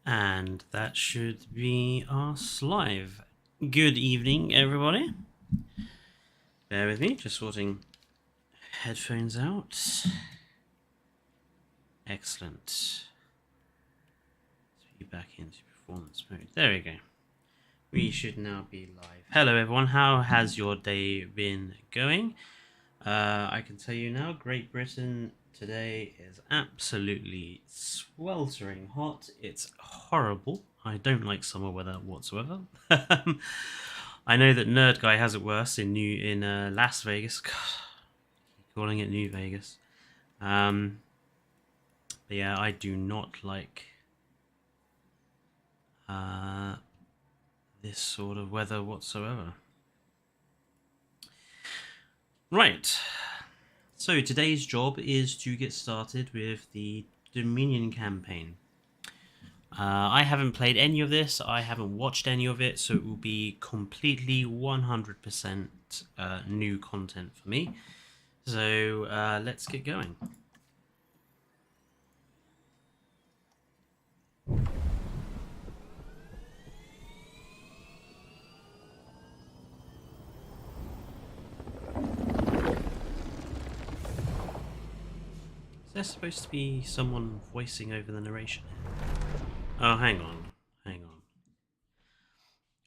And that should be us live. Good evening, everybody. Bear with me, just sorting headphones out. Excellent. Let's be back into performance mode. There we go. We should now be live. Hello, everyone. How has your day been going? I can tell you now, Great Britain today is absolutely sweltering hot. It's horrible. I don't like summer weather whatsoever. I know that Nerd Guy has it worse in Las Vegas. God, keep calling it New Vegas. But yeah, I do not like this sort of weather whatsoever. Right. So today's job is to get started with the Dominion campaign. I haven't played any of this, I haven't watched any of it, so it will be completely 100% new content for me. So let's get going. Is there supposed to be someone voicing over the narration? Oh, hang on.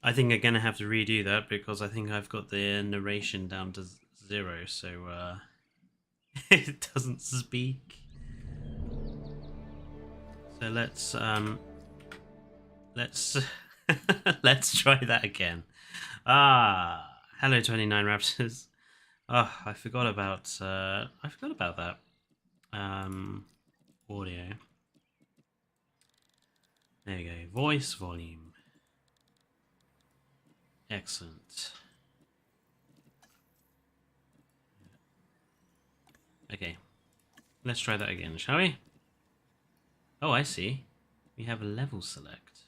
I think I'm gonna have to redo that because I think I've got the narration down to 0, so it doesn't speak. So let's let's try that again. Hello 29 Raptors. Oh, I forgot about that. Audio. There we go. Voice volume. Excellent. Okay. Let's try that again, shall we? Oh, I see. We have a level select.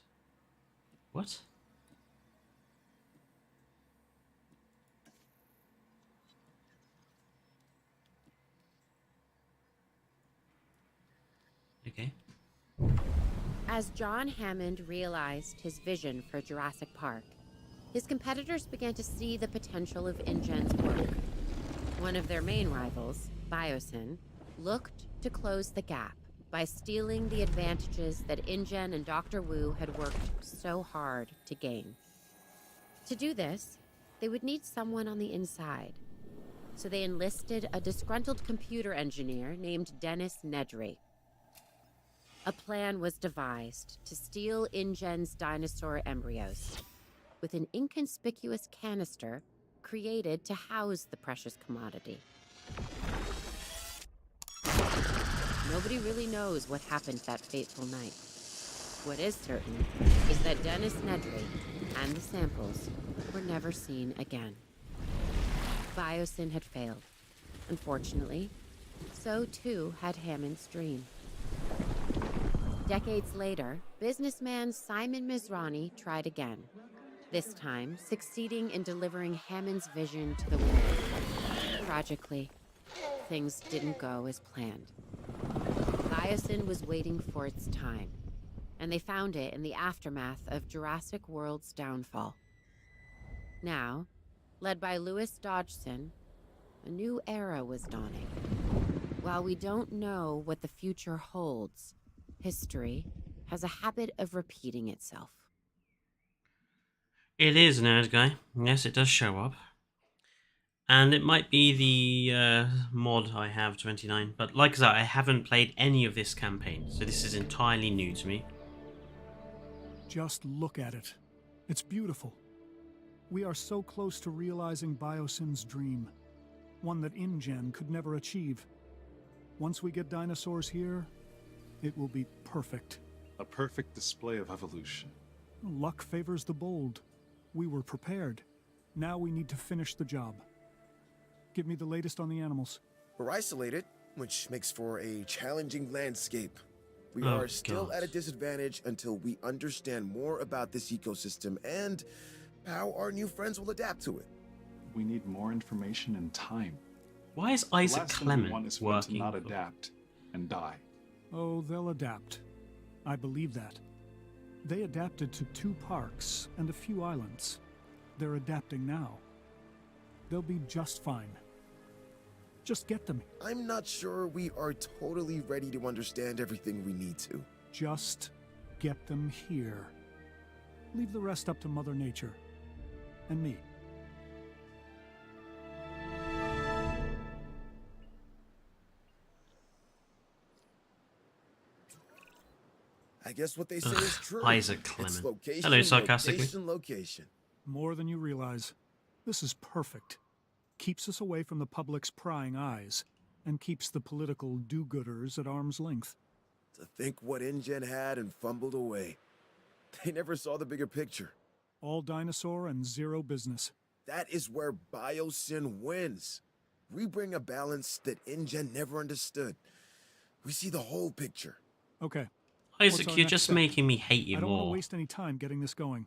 What? Okay. As John Hammond realized his vision for Jurassic Park, his competitors began to see the potential of InGen's work. One of their main rivals, BIOSYN, looked to close the gap by stealing the advantages that InGen and Dr. Wu had worked so hard to gain. To do this, they would need someone on the inside. So they enlisted a disgruntled computer engineer named Dennis Nedry. A plan was devised to steal InGen's dinosaur embryos, with an inconspicuous canister created to house the precious commodity. Nobody really knows what happened that fateful night. What is certain is that Dennis Nedry and the samples were never seen again. BIOSYN had failed. Unfortunately, so too had Hammond's dream. Decades later, businessman Simon Mizrahi tried again, this time succeeding in delivering Hammond's vision to the world. Tragically, things didn't go as planned. BIOSYN was waiting for its time, and they found it in the aftermath of Jurassic World's downfall. Now, led by Louis Dodgson, a new era was dawning. While we don't know what the future holds, history has a habit of repeating itself. It is, Nerd Guy. Yes, it does show up. And it might be the mod I have, 29. But like I said, I haven't played any of this campaign, so this is entirely new to me. Just look at it. It's beautiful. We are so close to realizing BIOSYN's dream, one that InGen could never achieve. Once we get dinosaurs here, it will be perfect. A perfect display of evolution. Luck favors the bold. We were prepared. Now we need to finish the job. Give me the latest on the animals. We're isolated, which makes for a challenging landscape. We are still at a disadvantage until we understand more about this ecosystem and how our new friends will adapt to it. We need more information and time. Why is Isaac Clement working? Not adapt and die. Oh, they'll adapt. I believe that. They adapted to 2 parks and a few islands. They're adapting now. They'll be just fine. Just get them. I'm not sure we are totally ready to understand everything we need to. Just get them here. Leave the rest up to Mother Nature. And me. I guess what they say is true. Isaac It's Clement. location, Hello, sarcastically. location. More than you realize. This is perfect. Keeps us away from the public's prying eyes, and keeps the political do-gooders at arm's length. To think what InGen had and fumbled away. They never saw the bigger picture. All dinosaur and zero business. That is where BIOSYN wins. We bring a balance that InGen never understood. We see the whole picture. Okay. Isaac, What's our you're next just step? making me hate you I don't want to more. waste any time getting this going.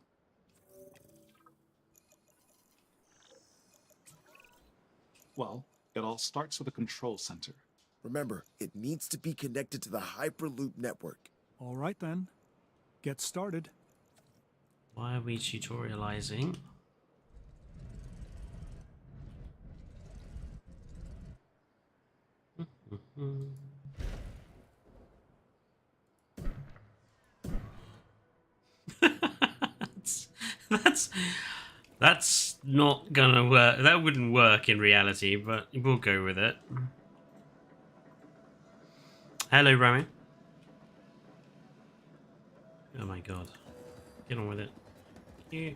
Well, it all starts with a control center. Remember, it needs to be connected to the Hyperloop network. All right then. Get started. Why are we tutorializing? That's not gonna work. That wouldn't work in reality, but we'll go with it. Hello, Rami. Oh my god. Get on with it. You.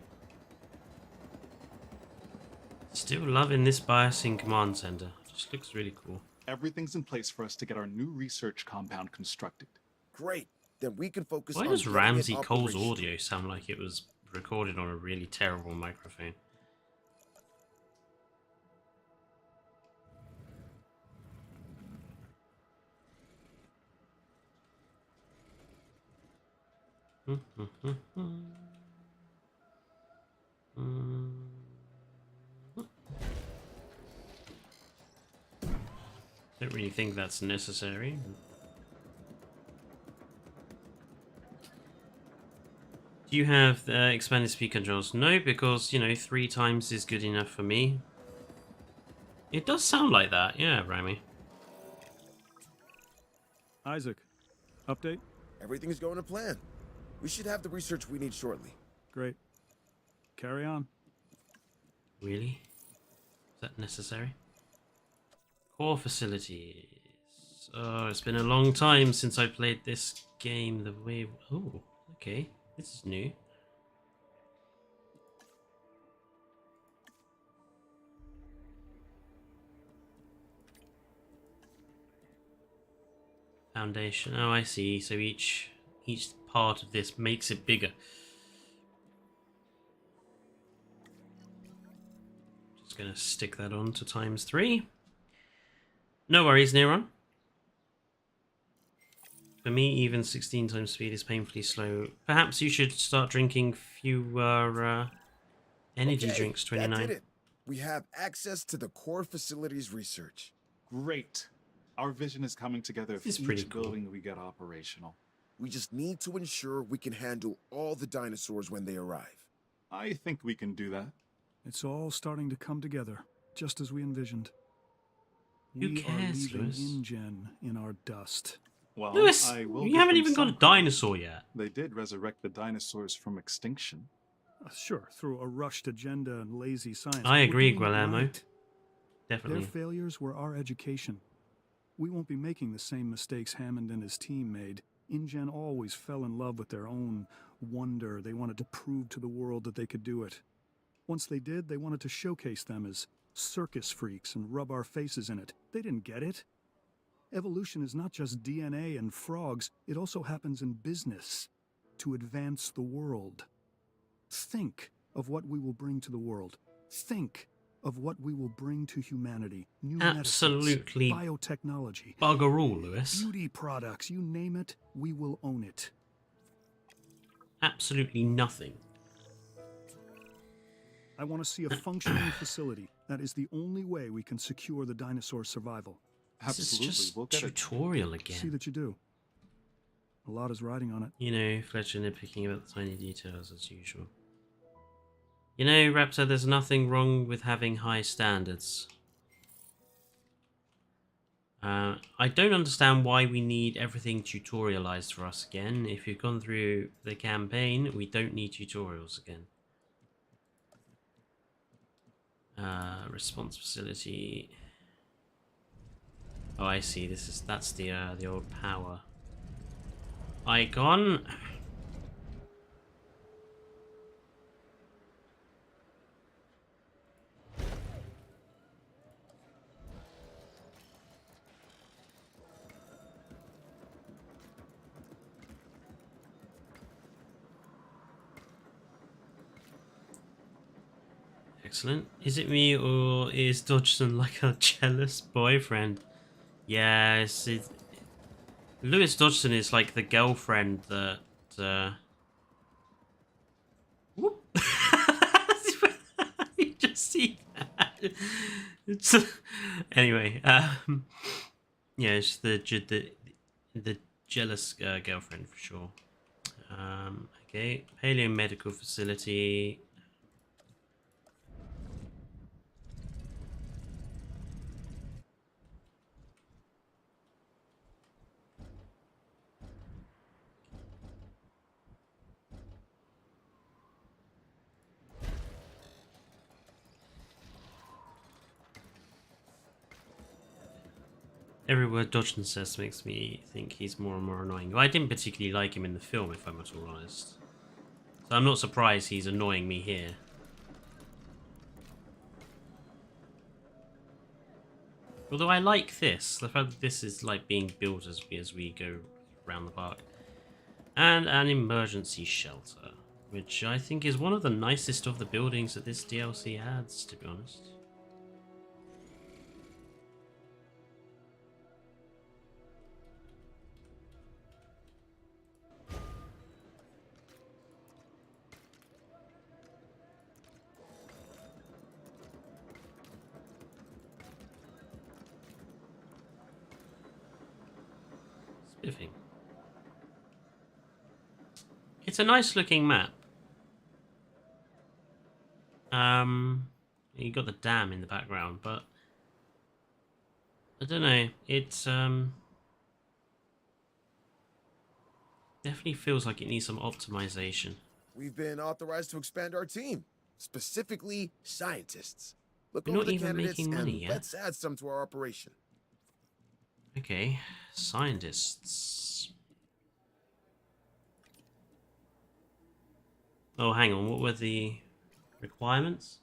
Still loving this BIOSYN command center. Just looks really cool. Everything's in place for us to get our new research compound constructed. Great. Then we can focus Why on does getting it Ramsey Cole's operational. audio sound like it was recorded on a really terrible microphone? Don't really think that's necessary. Do you have the expanded speed controls? No, because, you know, 3 times is good enough for me. It does sound like that, yeah, Rami. Isaac, update? Everything's going to plan. We should have the research we need shortly. Great. Carry on. Really? Is that necessary? Core facilities. Oh, it's been a long time since I played this game the way... Oh, okay. This is new. Foundation. Oh, I see. So each part of this makes it bigger. Just gonna stick that on to ×3. No worries, Neron. For me, even 16 times speed is painfully slow. Perhaps you should start drinking fewer energy Okay, drinks. that 29. did it. We have access to the core facilities research. Great. Our vision is coming together This is for pretty each cool. building we get operational. We just need to ensure we can handle all the dinosaurs when they arrive. I think we can do that. It's all starting to come together, just as we envisioned. Who We cares, are leaving Lewis? InGen in our dust. Well, Lewis, I will you give haven't them even got a some dinosaur yet. They did resurrect the dinosaurs from extinction. Sure, through a rushed agenda and lazy science. I We're agree, doing it Guillermo. right. Their Definitely. failures were our education. We won't be making the same mistakes Hammond and his team made. InGen always fell in love with their own wonder. They wanted to prove to the world that they could do it. Once they did, they wanted to showcase them as circus freaks and rub our faces in it. They didn't get it. Evolution is not just DNA and frogs, it also happens in business to advance the world. Think of what we will bring to the world. Think of what we will bring to humanity. New Absolutely medicines, biotechnology, bugger all, Lewis. beauty products, you name it, we will own it. Absolutely nothing. I want to see a functioning facility. That is the only way we can secure the dinosaur survival. This is Absolutely, just we'll get it. tutorial See again. that you do. A lot is riding on it. You know, Fletcher nitpicking about the tiny details as usual. You know, Raptor, there's nothing wrong with having high standards. I don't understand why we need everything tutorialized for us again. If you've gone through the campaign, we don't need tutorials again. Response facility. Oh, I see. That's the old power icon. Excellent. Is it me or is Dodgson like a jealous boyfriend? Yes, Lewis Dodgson is like the girlfriend that. Whoop. You just see that. Anyway, yeah, it's the jealous girlfriend for sure. Okay, Paleo Medical Facility. Every word Dodgson says makes me think he's more and more annoying. Well, I didn't particularly like him in the film, if I'm at all honest. So I'm not surprised he's annoying me here. Although I like this. The fact that this is like being built as we go around the park. And an emergency shelter, which I think is one of the nicest of the buildings that this DLC adds, to be honest. Spiffing. It's a nice looking map. You got the dam in the background, but I don't know. It's definitely feels like it needs some optimization. We've been authorized to expand our team, specifically scientists. Look We're over not the even candidates making money and yet. let's add some to our operation. Okay, scientists. Oh, hang on. What were the requirements?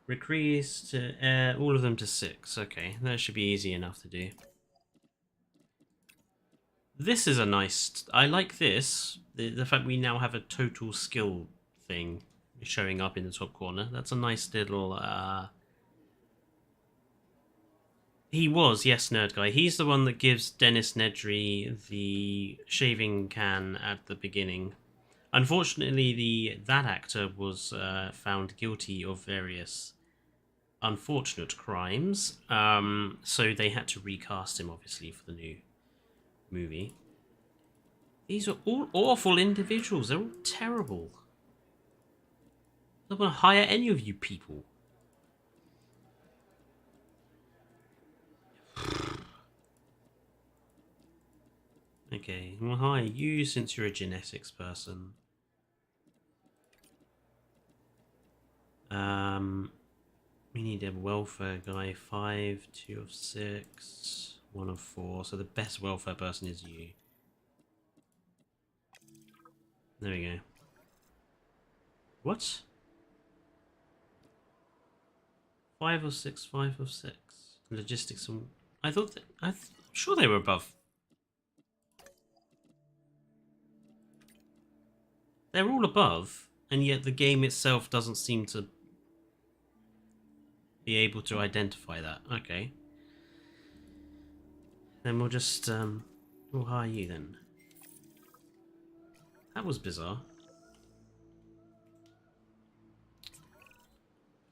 Decrease to all of them to 6. Okay, that should be easy enough to do. This is a nice. I like this. The fact we now have a total skill thing showing up in the top corner. That's a nice little. He was, yes, Nerd Guy. He's the one that gives Dennis Nedry the shaving can at the beginning. Unfortunately, that actor was found guilty of various unfortunate crimes, so they had to recast him, obviously, for the new movie. These are all awful individuals. They're all terrible. I don't want to hire any of you people. Okay, we'll hire you since you're a genetics person. We need a welfare guy. 5, 2 of 6, 1 of 4. So the best welfare person is you. There we go. What? 5 of 6, 5 of 6. Logistics. I thought that. I'm sure they were above. They're all above, and yet the game itself doesn't seem to be able to identify that. Okay. Then we'll just, we'll hire you then. That was bizarre.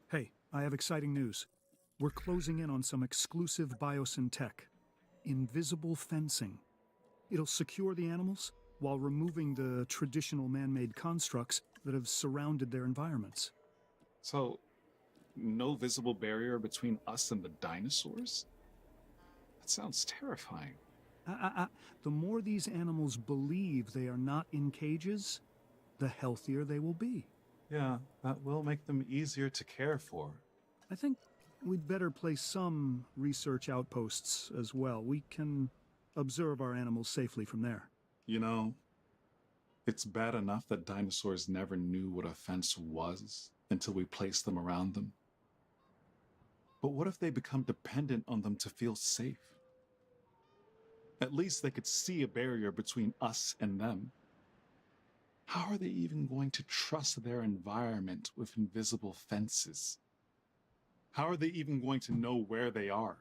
Hey, I have exciting news. We're closing in on some exclusive BIOSYN tech. Invisible fencing. It'll secure the animals, while removing the traditional man-made constructs that have surrounded their environments. So, no visible barrier between us and the dinosaurs? That sounds terrifying. The more these animals believe they are not in cages, the healthier they will be. Yeah, that will make them easier to care for. I think we'd better place some research outposts as well. We can observe our animals safely from there. You know, it's bad enough that dinosaurs never knew what a fence was until we placed them around them. But what if they become dependent on them to feel safe? At least they could see a barrier between us and them. How are they even going to trust their environment with invisible fences? How are they even going to know where they are?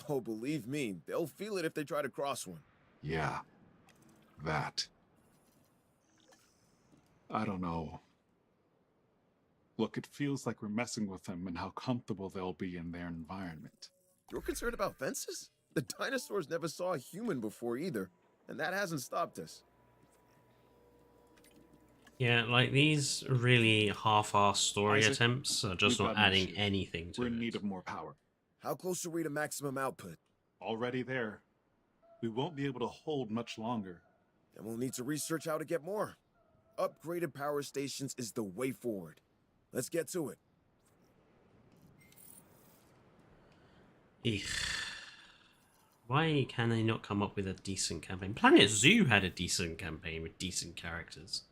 Oh, believe me, they'll feel it if they try to cross one. Yeah, that. I don't know. Look, it feels like we're messing with them and how comfortable they'll be in their environment. You're concerned about fences? The dinosaurs never saw a human before either, and that hasn't stopped us. Yeah, like these really half-assed story Isaac, attempts are just we've not got an adding issue. anything to We're it. in need of more power. How close are we to maximum output? Already there. We won't be able to hold much longer. Then we'll need to research how to get more. Upgraded power stations is the way forward. Let's get to it. Eek. Why can they not come up with a decent campaign? Planet Zoo had a decent campaign with decent characters.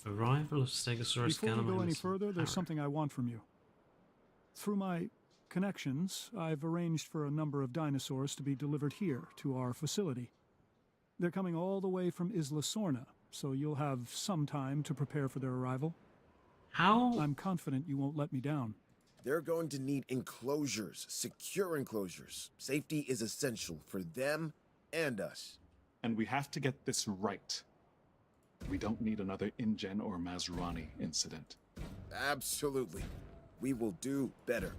Arrival of Stegosaurus Before we go any gallimimus further, there's parrot. something I want from you. Through my connections, I've arranged for a number of dinosaurs to be delivered here to our facility. They're coming all the way from Isla Sorna, so you'll have some time to prepare for their arrival. How? I'm confident you won't let me down. They're going to need enclosures, secure enclosures. Safety is essential for them and us. And we have to get this right. We don't need another InGen or Mazrani incident. Absolutely. We will do better.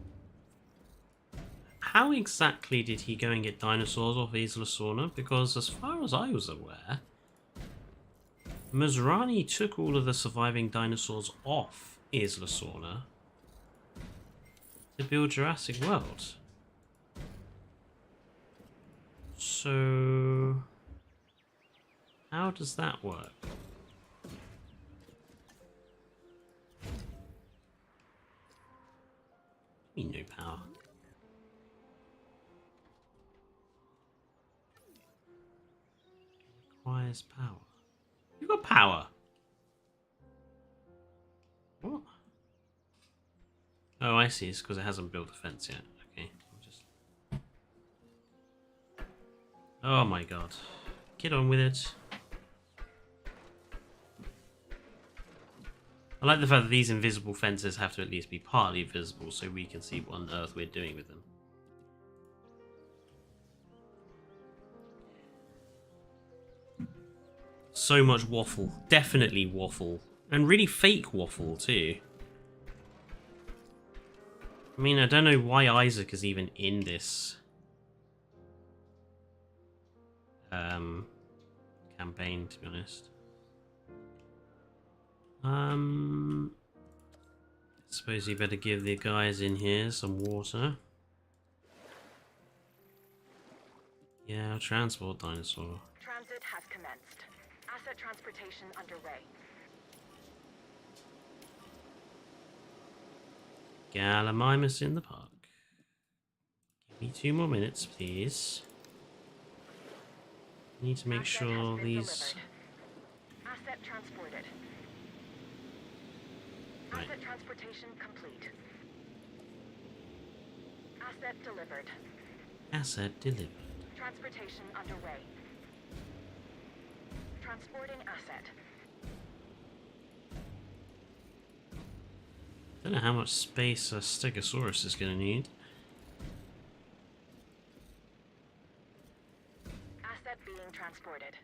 How exactly did he go and get dinosaurs off Isla Sorna? Because as far as I was aware, Mazrani took all of the surviving dinosaurs off Isla Sorna to build Jurassic World. So, how does that work? We no power. Requires power. You got power. What? Oh, I see. It's because it hasn't built a fence yet. Okay, I'll just. Oh my god! Get on with it. I like the fact that these invisible fences have to at least be partly visible so we can see what on earth we're doing with them. So much waffle. Definitely waffle. And really fake waffle too. I mean, I don't know why Isaac is even in this campaign, to be honest. Suppose you better give the guys in here some water. Yeah, I'll transport dinosaur. Transit has commenced. Asset transportation underway. Gallimimus in the park. Give me 2 more minutes, please. Need to make Asset sure has been these. delivered. Asset transported. Right. Asset transportation complete. Asset delivered. Asset delivered. Transportation underway. Transporting asset. Don't know how much space a Stegosaurus is going to need. Asset being transported.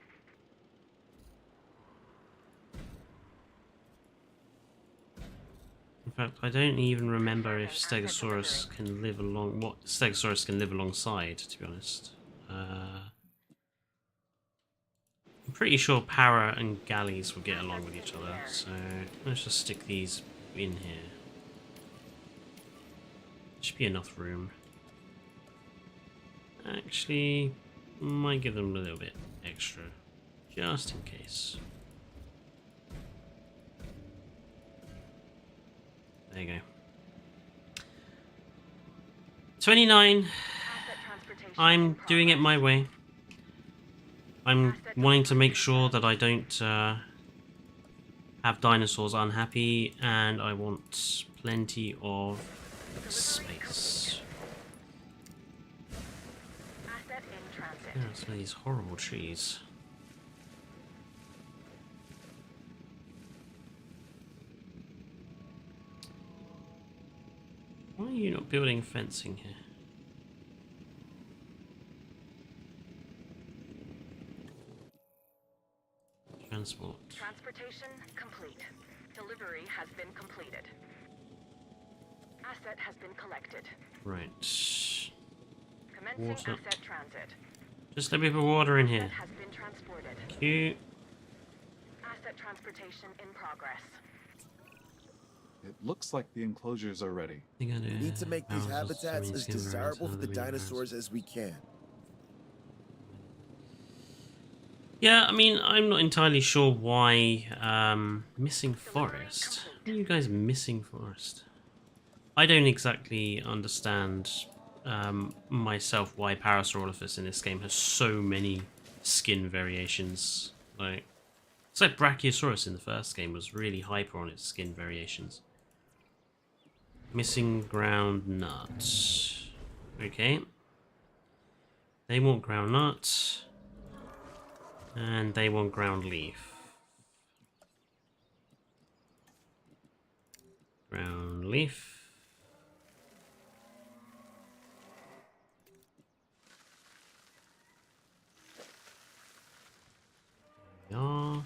fact, I don't even remember if Stegosaurus can live along what Stegosaurus can live alongside, to be honest. I'm pretty sure Para and Galleys will get along with each other, so let's just stick these in here. Should be enough room. Actually, might give them a little bit extra, just in case. There you go. 29. I'm doing it my way. I'm wanting to make sure that I don't have dinosaurs unhappy, and I want plenty of space. Yeah, some of these horrible trees. Why are you not building fencing here? Transport. Transportation complete. Delivery has been completed. Asset has been collected. Right. Commencing Water. asset transit. Just let me put water in here. Asset has been transported. Thank you. Asset transportation in progress. It looks like the enclosures are ready. We need to make these habitats as desirable for the dinosaurs as we can. Yeah, I mean, I'm not entirely sure why missing forest. Why are you guys missing forest? I don't exactly understand myself why Parasaurolophus in this game has so many skin variations. Like, it's like Brachiosaurus in the first game was really hyper on its skin variations. Missing ground nuts. Okay. They want ground nuts. And they want ground leaf. Ground leaf. Yeah.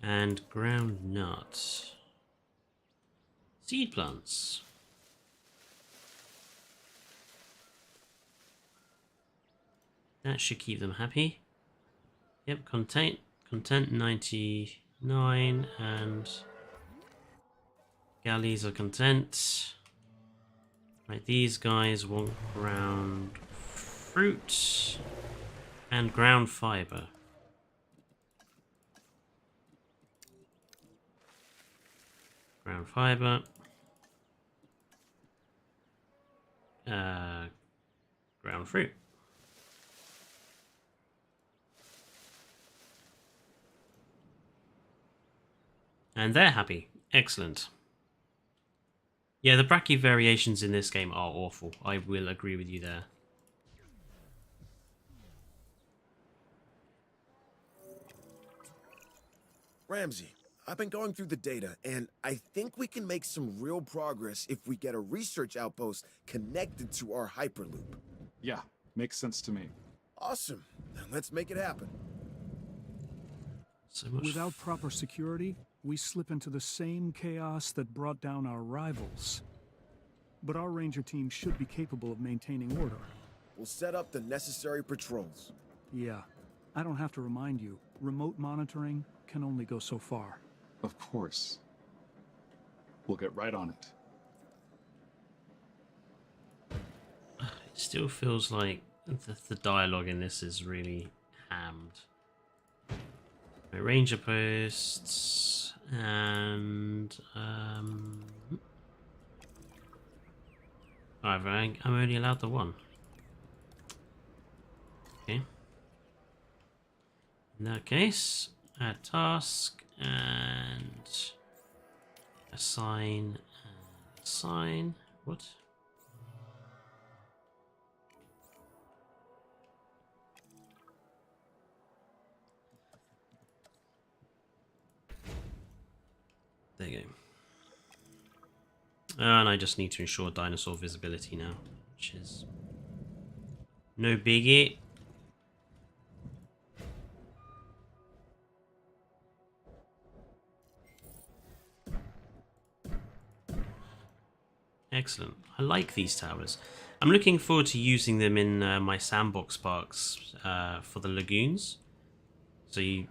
And ground nuts. Seed plants. That should keep them happy. Yep, content 99, and galleys are content. Right, these guys want ground fruit and ground fiber. Ground fiber. Ground fruit. And they're happy. Excellent. Yeah, the Brachy variations in this game are awful. I will agree with you there. Ramsey, I've been going through the data, and I think we can make some real progress if we get a research outpost connected to our Hyperloop. Yeah, makes sense to me. Awesome. Then let's make it happen. So much Without proper security, we slip into the same chaos that brought down our rivals. But our ranger team should be capable of maintaining order. We'll set up the necessary patrols. Yeah, I don't have to remind you, remote monitoring can only go so far. Of course. We'll get right on it. It still feels like the dialogue in this is really hammed. My ranger posts and I'm only allowed the one. Okay. In that case, add task and assign and assign. What? There you go. And I just need to ensure dinosaur visibility now, which is no biggie. Excellent. I like these towers. I'm looking forward to using them in my sandbox parks for the lagoons. So you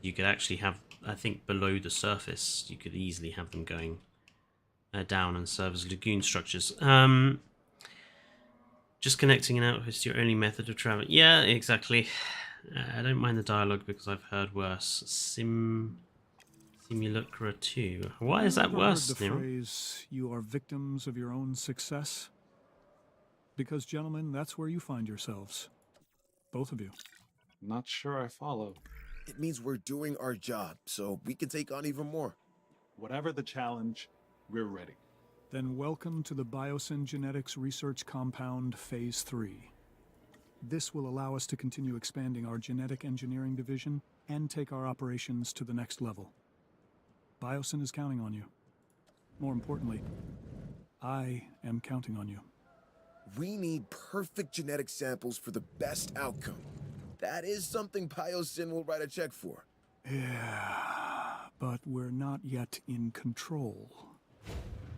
could actually have, I think below the surface, you could easily have them going down and serve as lagoon structures. Just connecting an outpost to your only method of travel. Yeah, exactly. I don't mind the dialogue because I've heard worse. Simulacra 2. Why is that worse, Heard the Nero? phrase, "You are victims of your own success"? Because, gentlemen, that's where you find yourselves. Both of you. Not sure I follow. It means we're doing our job, so we can take on even more. Whatever the challenge, we're ready. Then welcome to the BIOSYN Genetics Research Compound Phase 3. This will allow us to continue expanding our genetic engineering division and take our operations to the next level. BIOSYN is counting on you. More importantly, I am counting on you. We need perfect genetic samples for the best outcome. That is something BIOSYN will write a check for. Yeah, but we're not yet in control.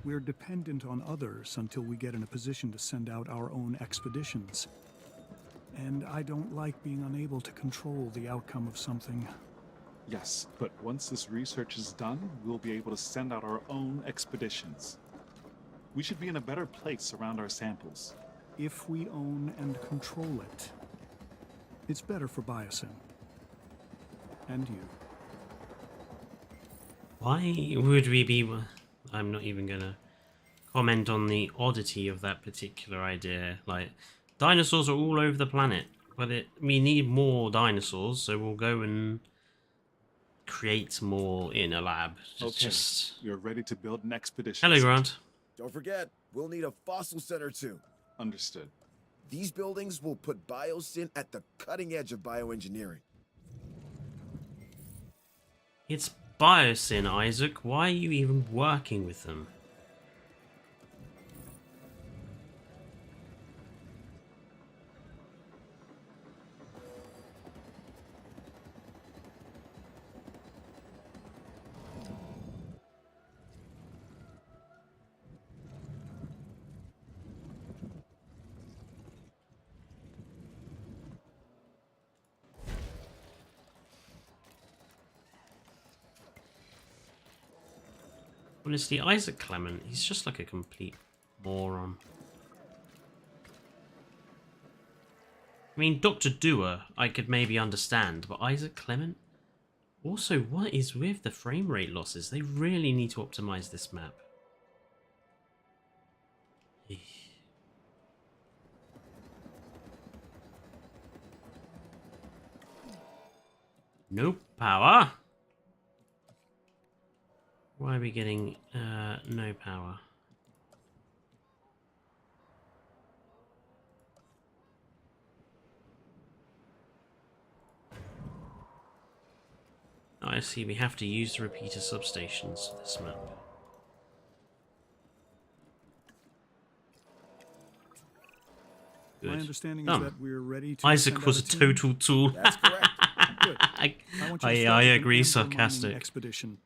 We're dependent on others until we get in a position to send out our own expeditions. And I don't like being unable to control the outcome of something. Yes, but once this research is done, we'll be able to send out our own expeditions. We should be in a better place around our samples. If we own and control it, it's better for BIOSYN. And you. Why would we be... I'm not even going to comment on the oddity of that particular idea. Like, dinosaurs are all over the planet. But we need more dinosaurs, so we'll go and create more in a lab. Okay, you're ready to build an expedition. Hello, Grant. Don't forget, we'll need a fossil center too. Understood. These buildings will put BIOSYN at the cutting edge of bioengineering. It's BIOSYN, Isaac. Why are you even working with them? Honestly, Isaac Clement, he's just like a complete moron. I mean, Dr. Dewar, I could maybe understand, but Isaac Clement? Also, what is with the frame rate losses? They really need to optimize this map. No power. Why are we getting no power? Oh, I see, we have to use the repeater substations for this map. Good. My understanding Done. is that we're ready to Isaac send was a out team. total tool. That's correct. Good. I want you to I start with an agree, amber sarcastic. mining expedition.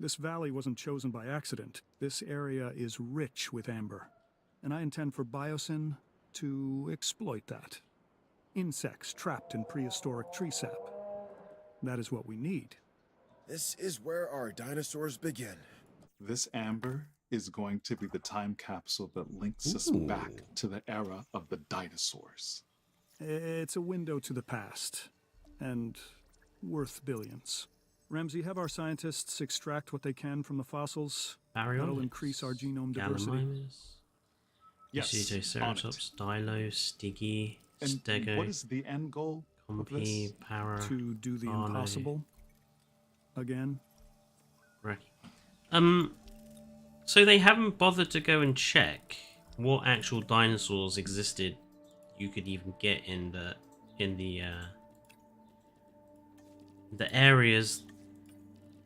This valley wasn't chosen by accident. This area is rich with amber, and I intend for BIOSYN to exploit that. Insects trapped in prehistoric tree sap. That is what we need. This is where our dinosaurs begin. This amber is going to be the time capsule that links us back to the era of the dinosaurs. It's a window to the past, and worth billions. Ramsey, have our scientists extract what they can from the fossils. That'll increase our genome diversity. Yes, Ceratops, Dilo, Stiggy, and Stego, what is the end goal of Compy, this? Para, To do the Barley. impossible. Again. Right. So they haven't bothered to go and check what actual dinosaurs existed you could even get in the areas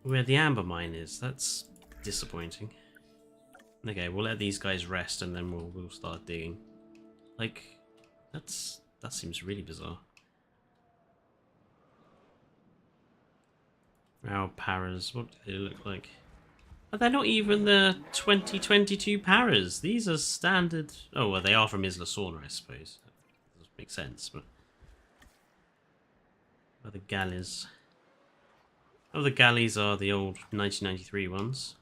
where the amber mine is. That's disappointing. Okay, we'll let these guys rest and then we'll start digging. Like, that seems really bizarre. Our paras, what do they look like? But they're not even the 2022 paras. These are standard... Oh, well, they are from Isla Sorna, I suppose. That doesn't make sense, but... Where the galleys... Oh, the galleys are the old 1993 ones.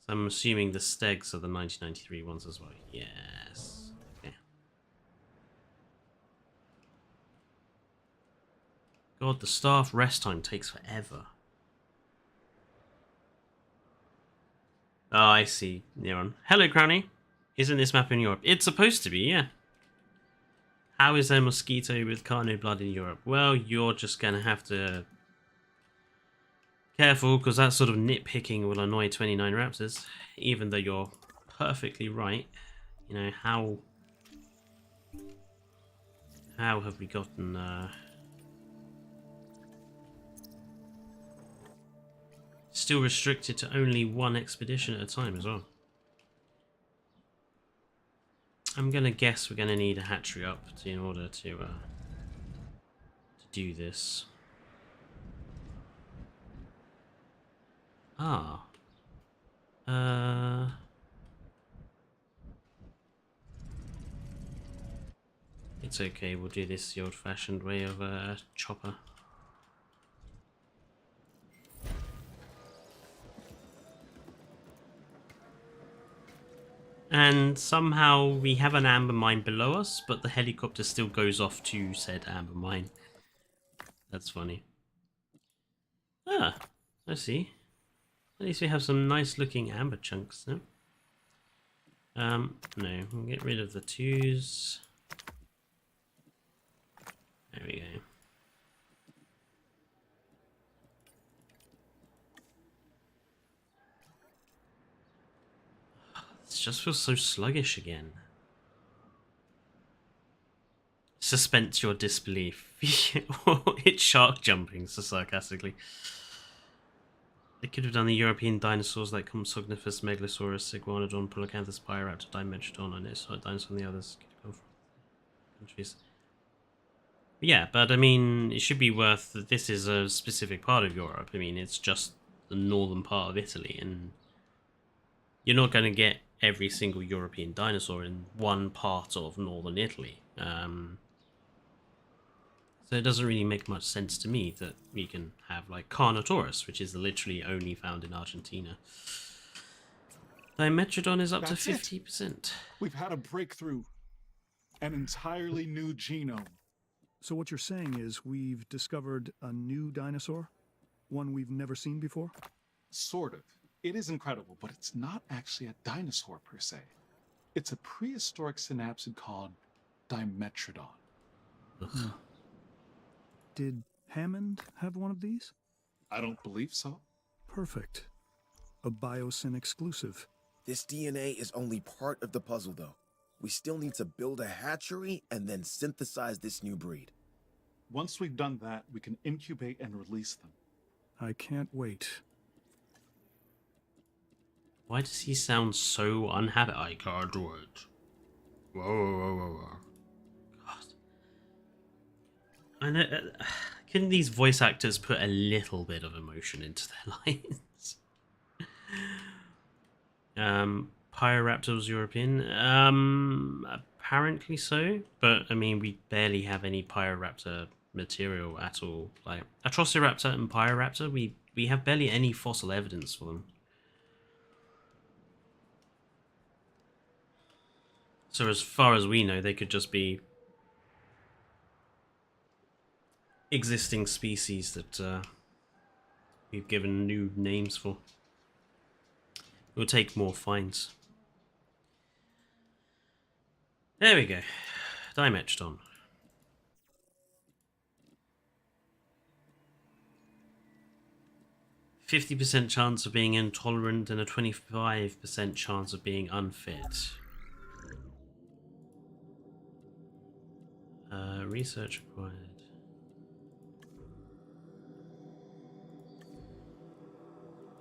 So I'm assuming the stegs are the 1993 ones as well. Yes. Okay. God, the staff rest time takes forever. Oh, I see, Neron. Hello, Crowny. Isn't this map in Europe? It's supposed to be, yeah. How is there mosquito with carno blood in Europe? Well, you're just going to have to... Careful, because that sort of nitpicking will annoy 29 Raptors. Even though you're perfectly right. You know, how have we gotten... Still restricted to only one expedition at a time as well. I'm gonna guess we're gonna need a hatchery up in order to do this. Ah. It's okay, we'll do this the old-fashioned way of chopper. And somehow we have an amber mine below us, but the helicopter still goes off to said amber mine. That's funny. Ah, I see. At least we have some nice looking amber chunks now. No, we'll get rid of the 2s. There we go. It just feels so sluggish again. Suspense your disbelief. It's shark jumping, so sarcastically. They could have done the European dinosaurs like Compsognathus, Megalosaurus, Iguanodon, Polacanthus, Pyroraptor, Dimetrodon, and it's dinosaurs and the others could go from countries. Yeah, but I mean, it should be worth that this is a specific part of Europe. I mean, it's just the northern part of Italy, and you're not going to get every single European dinosaur in one part of northern Italy. So it doesn't really make much sense to me that we can have like Carnotaurus, which is literally only found in Argentina. Dimetrodon is up to 50%. We've had a breakthrough. An entirely new genome. So what you're saying is we've discovered a new dinosaur? One we've never seen before? Sort of. It is incredible, but it's not actually a dinosaur per se. It's a prehistoric synapsid called Dimetrodon. Ugh. Did Hammond have one of these? I don't believe so. Perfect. A BIOSYN exclusive. This DNA is only part of the puzzle, though. We still need to build a hatchery and then synthesize this new breed. Once we've done that, we can incubate and release them. I can't wait. Why does he sound so unhappy? I can't do it. Whoa, whoa, whoa, whoa, whoa. God. I know. Couldn't these voice actors put a little bit of emotion into their lines? Pyroraptor was European. Apparently so, but I mean, we barely have any Pyroraptor material at all. Like Atrociraptor and Pyroraptor, we have barely any fossil evidence for them. So as far as we know, they could just be existing species that we've given new names for. It will take more finds. There we go. Dimetrodon. %50 chance of being intolerant and a 25% chance of being unfit. Research required.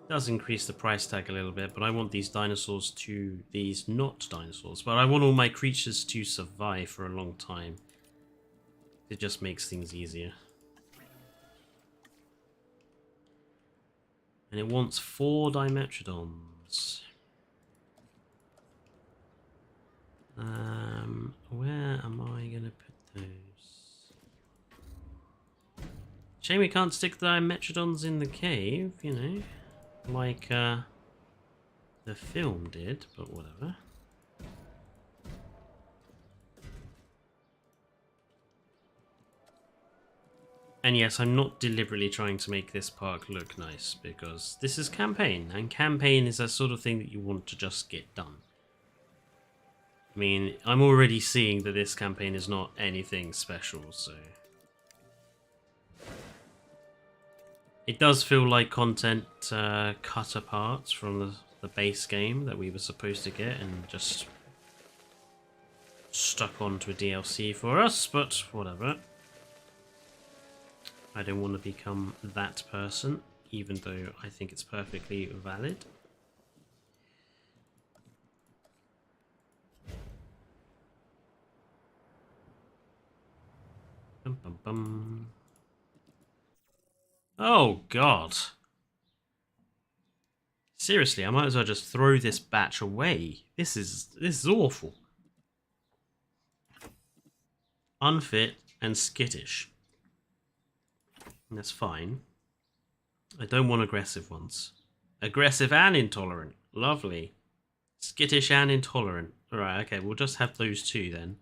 Does increase the price tag a little bit, but I want these dinosaurs to... These not dinosaurs, but I want all my creatures to survive for a long time. It just makes things easier. And it wants 4 Dimetrodons. Where am I going to put those? Shame we can't stick the Dimetrodons in the cave, you know, like the film did, but whatever. And yes, I'm not deliberately trying to make this park look nice, because this is campaign, and campaign is that sort of thing that you want to just get done. I mean, I'm already seeing that this campaign is not anything special, so... It does feel like content cut apart from the base game that we were supposed to get and just stuck onto a DLC for us, but whatever. I don't want to become that person, even though I think it's perfectly valid. Bum, bum, bum. Oh god. Seriously, I might as well just throw this batch away. This is awful. Unfit and skittish. That's fine. I don't want aggressive ones. Aggressive and intolerant. Lovely. Skittish and intolerant. Alright, okay, we'll just have those 2 then.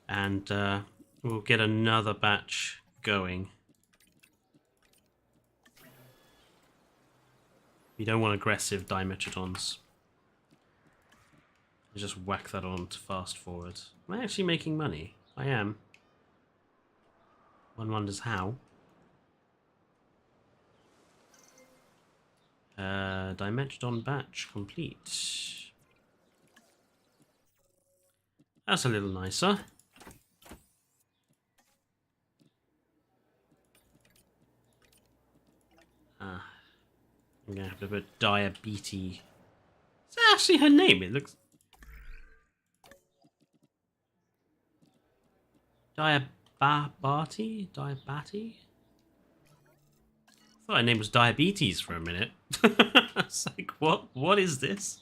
And we'll get another batch going. You don't want aggressive Dimetrodons. Just whack that on to fast forward. Am I actually making money? I am. One wonders how. Dimetrodon batch complete. That's a little nicer. I'm gonna have to put diabetes. Is that actually her name? It looks... Diabati? Diabati? I thought her name was Diabetes for a minute. It's like, what is this?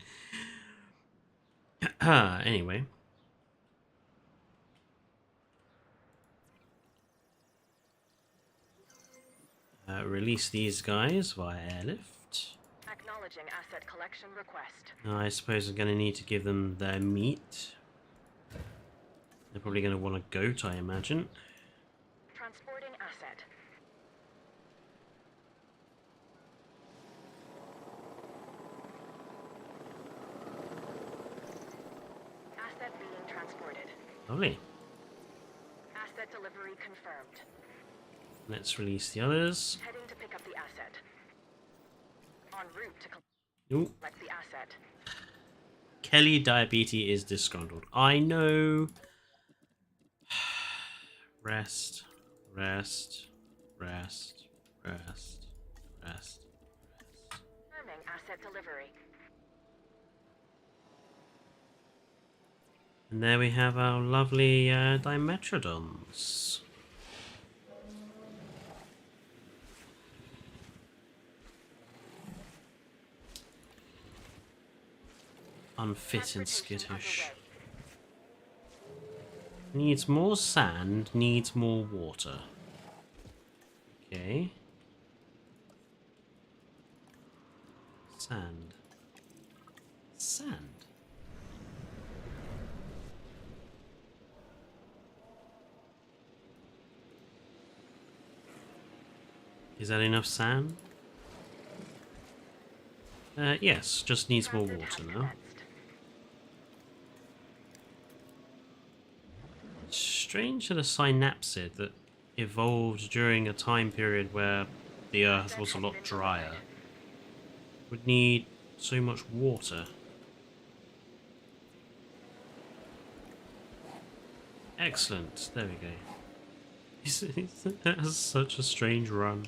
Anyway. Release these guys via airlift. Acknowledging asset collection request. I suppose I'm going to need to give them their meat. They're probably going to want a goat, I imagine. Transporting asset. Asset being transported. Lovely. Asset delivery confirmed. Let's release the others. Heading to pick up the asset. En route to Ooh. collect the asset. Kelly Diabetes is disgruntled. I know. Rest, rest, rest, rest, rest. Confirming asset delivery. And there we have our lovely Dimetrodons. Unfit and skittish. Needs more sand, needs more water. Okay. Sand. Sand. Is that enough sand? Yes, just needs more water now. Strange that a synapsid that evolved during a time period where the Earth was a lot drier would need so much water. Excellent, there we go. That's such a strange run.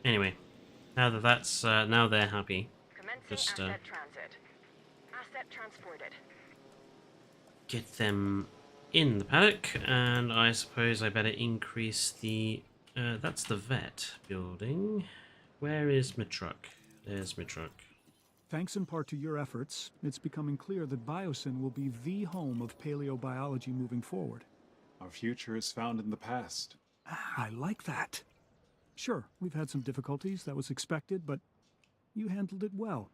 Anyway, now that that's now they're happy. Just asset transit. Asset transported. get them in the paddock, and I suppose I better increase the... that's the vet building. Where is my truck? There's my truck. Thanks in part to your efforts, it's becoming clear that BIOSYN will be the home of paleobiology moving forward. Our future is found in the past. Ah, I like that. Sure, we've had some difficulties, that was expected, but you handled it well.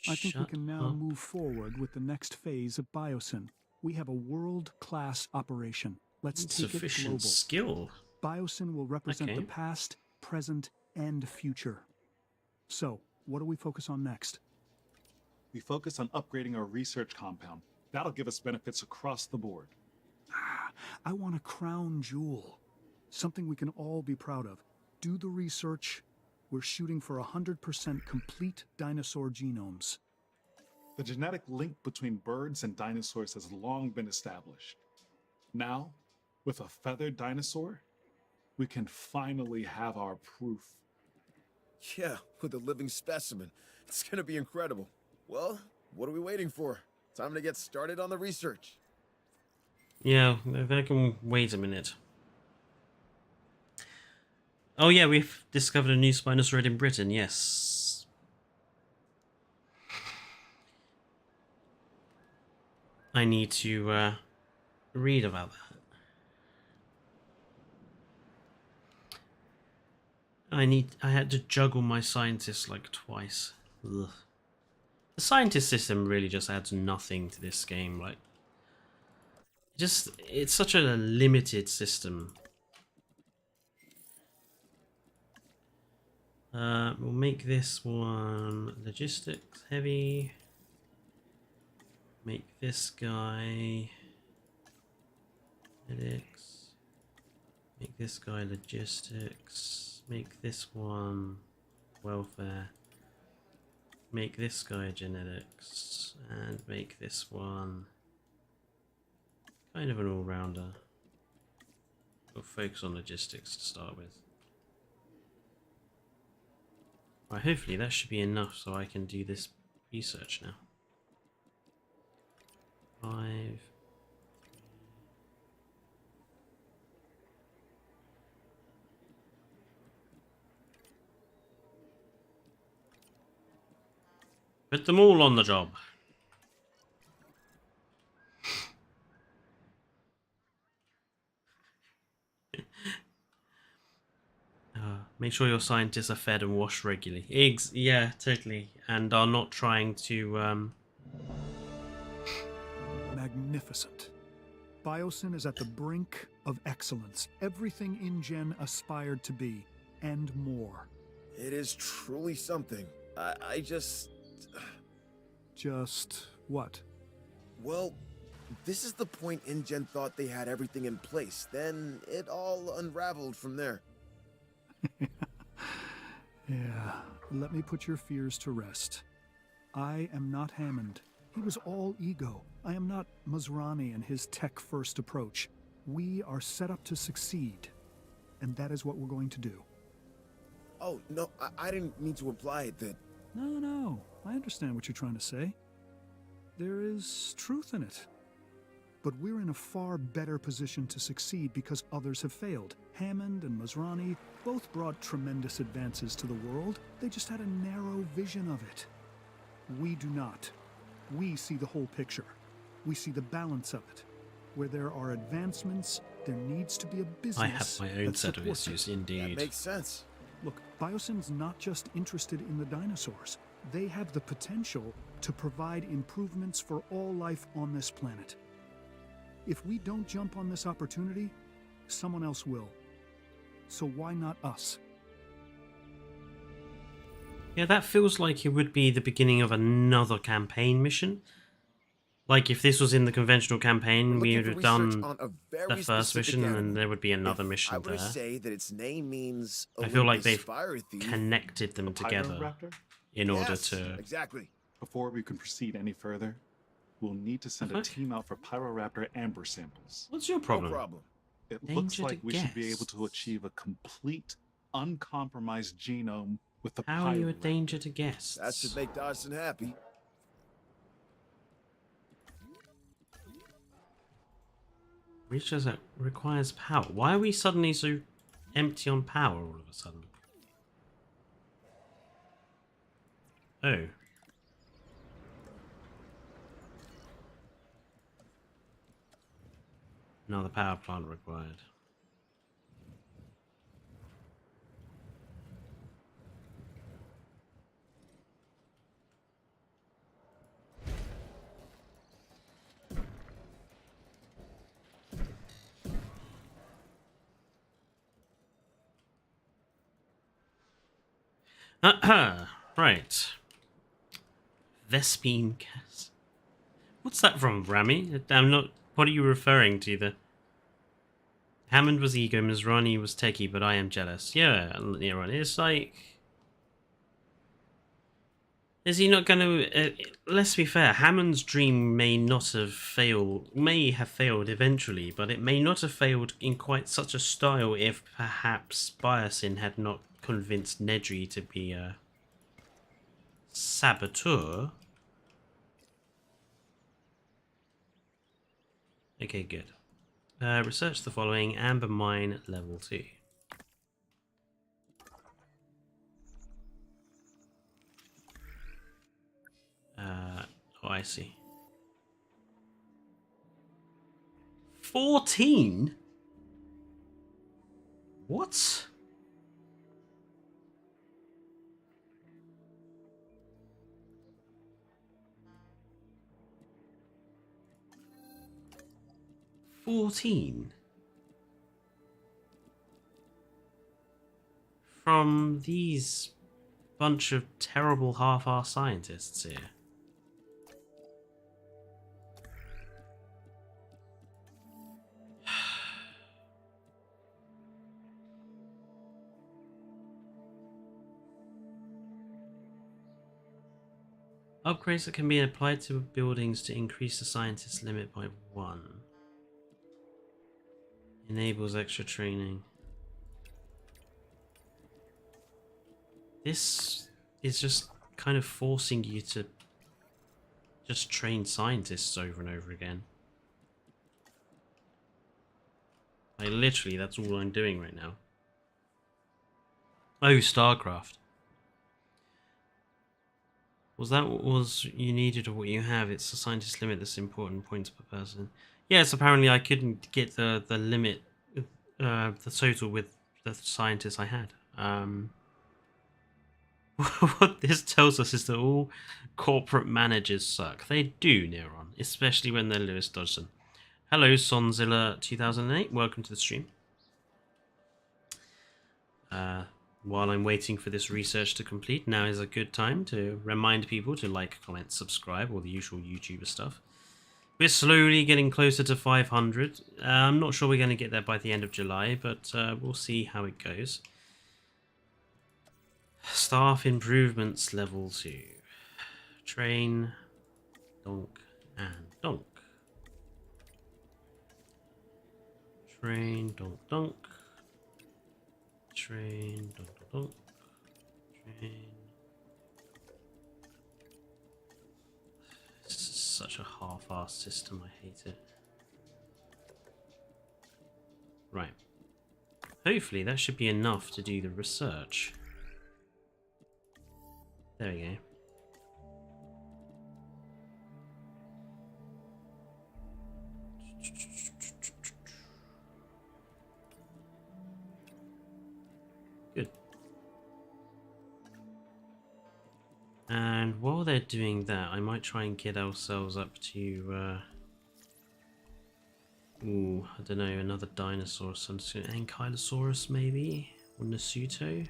I think we can now move forward with the next phase of BIOSYN. We have a world-class operation. Let's take it global. Sufficient skill. BIOSYN will represent the past, present, and future. So, what do we focus on next? We focus on upgrading our research compound. That'll give us benefits across the board. Ah, I want a crown jewel. Something we can all be proud of. Do the research. We're shooting for 100% complete dinosaur genomes. The genetic link between birds and dinosaurs has long been established. Now, with a feathered dinosaur, we can finally have our proof. Yeah, with a living specimen. It's gonna be incredible. Well, what are we waiting for? Time to get started on the research. Yeah, I can wait a minute. Oh yeah, we've discovered a new Spinosaurid in Britain, yes. I need to read about that. I had to juggle my scientists like twice. Ugh. The scientist system really just adds nothing to this game, like it's such a limited system. We'll make this one logistics heavy. Make this guy medics. Make this guy logistics. Make this one welfare. Make this guy genetics. And make this one kind of an all-rounder. We'll focus on logistics to start with. Right, hopefully that should be enough so I can do this research now. 5. Put them all on the job. Make sure your scientists are fed and washed regularly. Yeah, totally. And are not trying to... Magnificent. BIOSYN is at the brink of excellence. Everything InGen aspired to be, and more. It is truly something. I just... Just what? Well, this is the point InGen thought they had everything in place. Then it all unraveled from there. Yeah, let me put your fears to rest. I am not Hammond. He was all ego. I am not Masrani and his tech-first approach. We are set up to succeed, and that is what we're going to do. Oh, no, I didn't mean to imply that... No, I understand what you're trying to say. There is truth in it. But we're in a far better position to succeed because others have failed. Hammond and Masrani both brought tremendous advances to the world. They just had a narrow vision of it. We do not. We see the whole picture. We see the balance of it. Where there are advancements, there needs to be a business. I have my own set of issues, indeed. That makes sense. Look, BIOSYN's not just interested in the dinosaurs. They have the potential to provide improvements for all life on this planet. If we don't jump on this opportunity, someone else will. So why not us? Yeah, that feels like it would be the beginning of another campaign mission. Like if this was in the conventional campaign, we would have done the first mission and there would be another mission there. Say that its name means I feel like they've connected them together in order to... Exactly. Before we can proceed any further, we'll need to send a team out for Pyroraptor amber samples. What's your problem? No problem. It looks like we should be able to achieve a complete, uncompromised genome with the How are you a danger to guests? That should make Dawson happy. Research that requires power. Why are we suddenly so empty on power all of a sudden? Oh. Another power plant required. Right. Vespine gas. What's that from, Rami? I'm not... What are you referring to? The Hammond was ego, Mizrani was techie, but I am jealous. Yeah, right. It's like... Is he not going to... let's be fair, Hammond's dream may have failed eventually, but it may not have failed in quite such a style if perhaps BIOSYN had not convinced Nedry to be a saboteur. Okay, good. Research the following. Amber Mine Level 2. Oh, I see. 14? What? From these bunch of terrible half-assed scientists here. Upgrades that can be applied to buildings to increase the scientist limit by 1. Enables extra training. This is just kind of forcing you to just train scientists over and over again. Like, literally, that's all I'm doing right now. Oh, StarCraft. Was that what was you needed or what you have? It's the scientist limit that's important, points per person. Yes, apparently I couldn't get the limit, the total with the scientists I had. What this tells us is that all corporate managers suck. They do, Neuron, especially when they're Lewis Dodgson. Hello, Sonzilla 2008. Welcome to the stream. While I'm waiting for this research to complete, now is a good time to remind people to like, comment, subscribe, all the usual YouTuber stuff. We're slowly getting closer to 500. I'm not sure we're going to get there by the end of July, but we'll see how it goes. Staff improvements level 2. Train, donk, and donk. Train, donk, donk. Train, donk, donk, donk. Train. This is such a half-assed system, I hate it. Right. Hopefully that should be enough to do the research. There we go. Good. And while they're doing that, I might try and get ourselves up to ooh, I don't know, another dinosaur, some sort of Ankylosaurus maybe? Or Nasuto?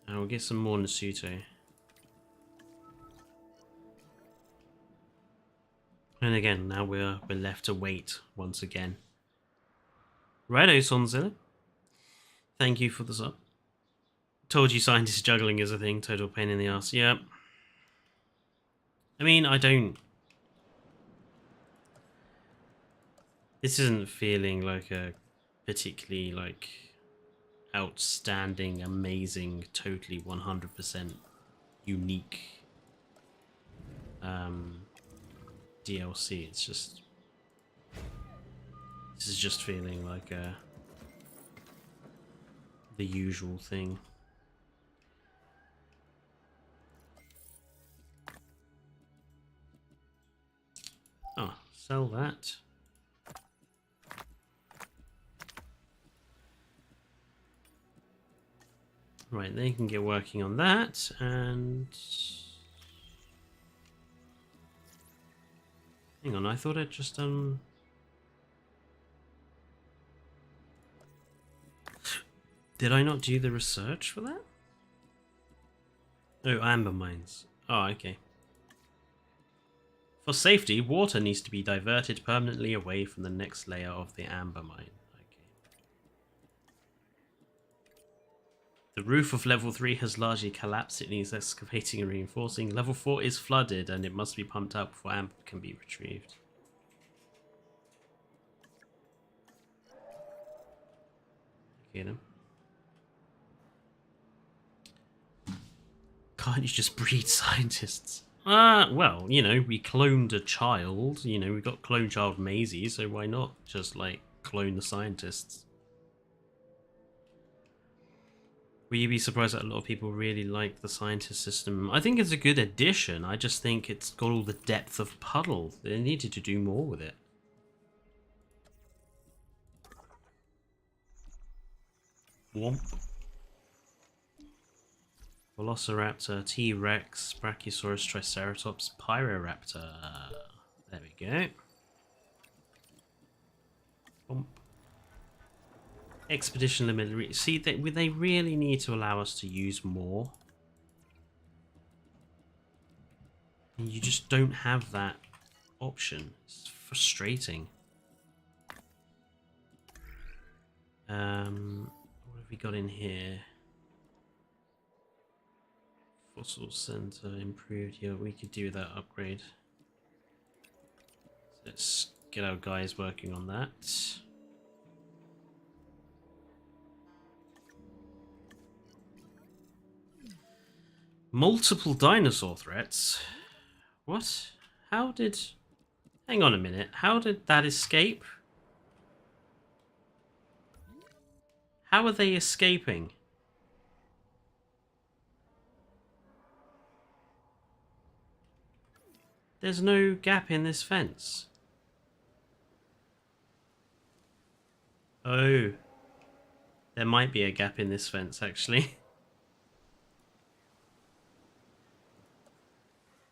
And we'll get some more Nasuto. And again, now we're left to wait once again. Righto, Sonzilla. Thank you for the sub. Told you scientist juggling is a thing, total pain in the ass. Yeah. I mean, I don't... This isn't feeling like a particularly, like, outstanding, amazing, totally 100% unique DLC. It's just This is just feeling like the usual thing. Oh, sell that. Right, they can get working on that, and... Hang on, I thought I'd just done... Did I not do the research for that? Oh, amber mines. Oh, okay. For safety, water needs to be diverted permanently away from the next layer of the amber mine. Okay. The roof of level 3 has largely collapsed. It needs excavating and reinforcing. Level 4 is flooded and it must be pumped out before amber can be retrieved. Okay then. Can't you just breed scientists? Well, you know, we cloned a child. You know, we got clone child Maisie, so why not just, like, clone the scientists? Will you be surprised that a lot of people really like the scientist system? I think it's a good addition. I just think it's got all the depth of puddle. They needed to do more with it. Womp. Velociraptor, T-Rex, Brachiosaurus, Triceratops, Pyroraptor. There we go. Bump. Expedition limit. See, they really need to allow us to use more. And you just don't have that option. It's frustrating. What have we got in here? Fossil center improved. Yeah, we could do that upgrade. Let's get our guys working on that. Multiple dinosaur threats? What? How did... Hang on a minute. How did that escape? How are they escaping? There's no gap in this fence. Oh. There might be a gap in this fence, actually.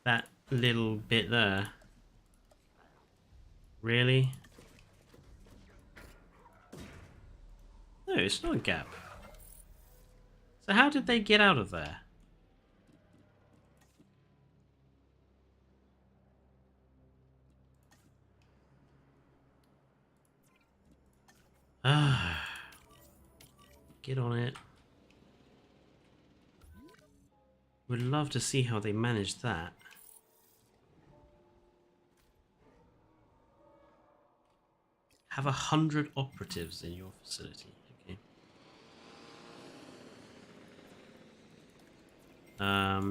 That little bit there. Really? No, it's not a gap. So how did they get out of there? Ah, get on it. Would love to see how they managed that. Have 100 operatives in your facility. Okay.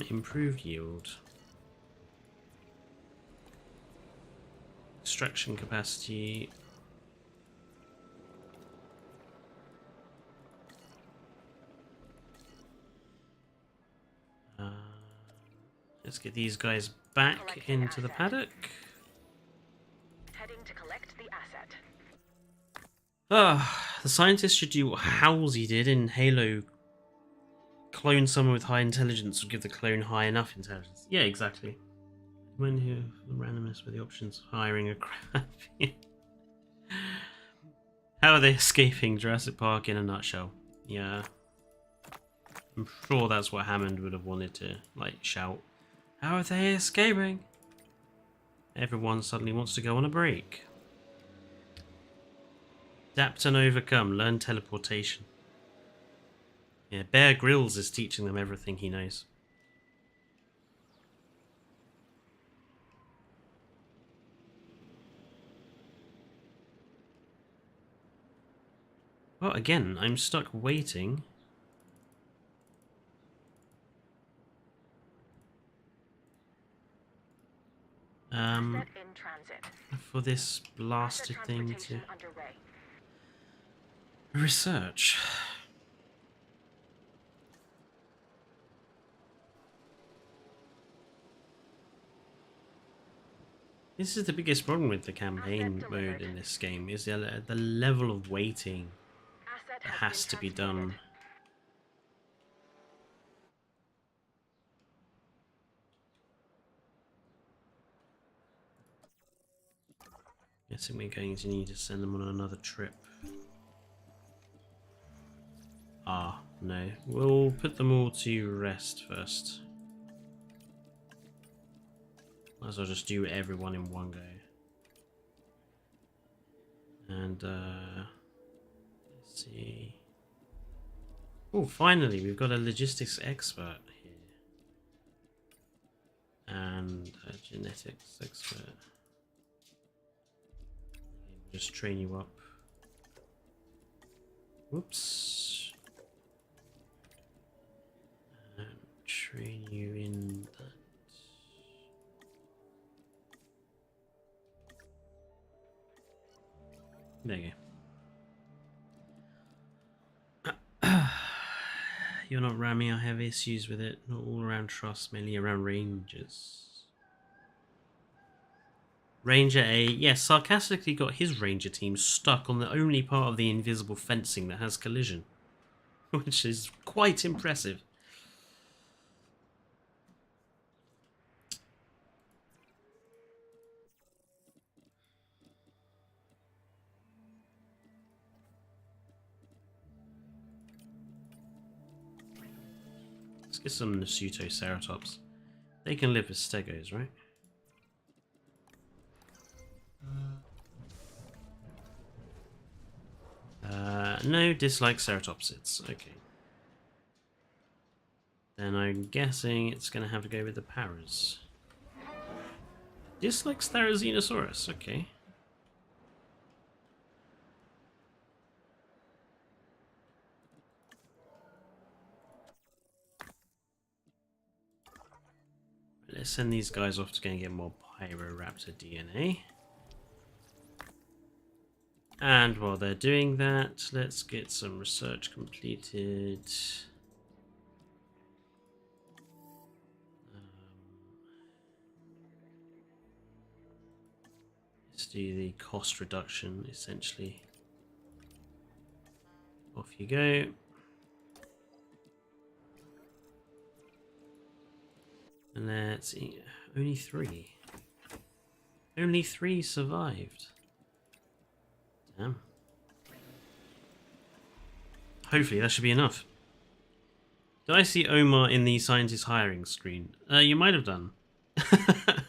Improved yield. Extraction capacity. Let's get these guys back into the paddock. Heading to collect the asset. The scientists should do what Halsey did in Halo. Clone someone with high intelligence would give the clone high enough intelligence. Yeah, exactly. When you the randomness with the options of hiring a crap. How are they escaping Jurassic Park in a nutshell? Yeah. I'm sure that's what Hammond would have wanted to, like, shout. How are they escaping? Everyone suddenly wants to go on a break. Adapt and overcome. Learn teleportation. Yeah, Bear Grylls is teaching them everything he knows. Well, again, I'm stuck waiting. Asset in transit. for this blasted thing to transportation underway. research. This is the biggest problem with the campaign mode in this game, is the level of waiting Asset that has to be done. Guessing we're going to need to send them on another trip. Ah, no. We'll put them all to rest first. Might as well just do everyone in one go. And, let's see. Oh, finally, we've got a logistics expert here. And a genetics expert. Okay, we'll just train you up. Whoops. And train you in that. There you go. You're not ramming, I have issues with it. Not all around trust, mainly around rangers. Ranger A, yes, sarcastically got his ranger team stuck on the only part of the invisible fencing that has collision. Which is quite impressive. Let's get some Nasutoceratops. They can live as stegos, right? No, dislike ceratopsids. Okay. Then I'm guessing it's going to have to go with the paras. Dislikes Therizinosaurus. Okay. Let's send these guys off to go and get more Pyroraptor DNA. And while they're doing that, let's get some research completed. Let's do the cost reduction, essentially. Off you go. And let's see. Only 3. Only 3 survived. Damn. Hopefully that should be enough. Did I see Omar in the scientist hiring screen? You might have done. It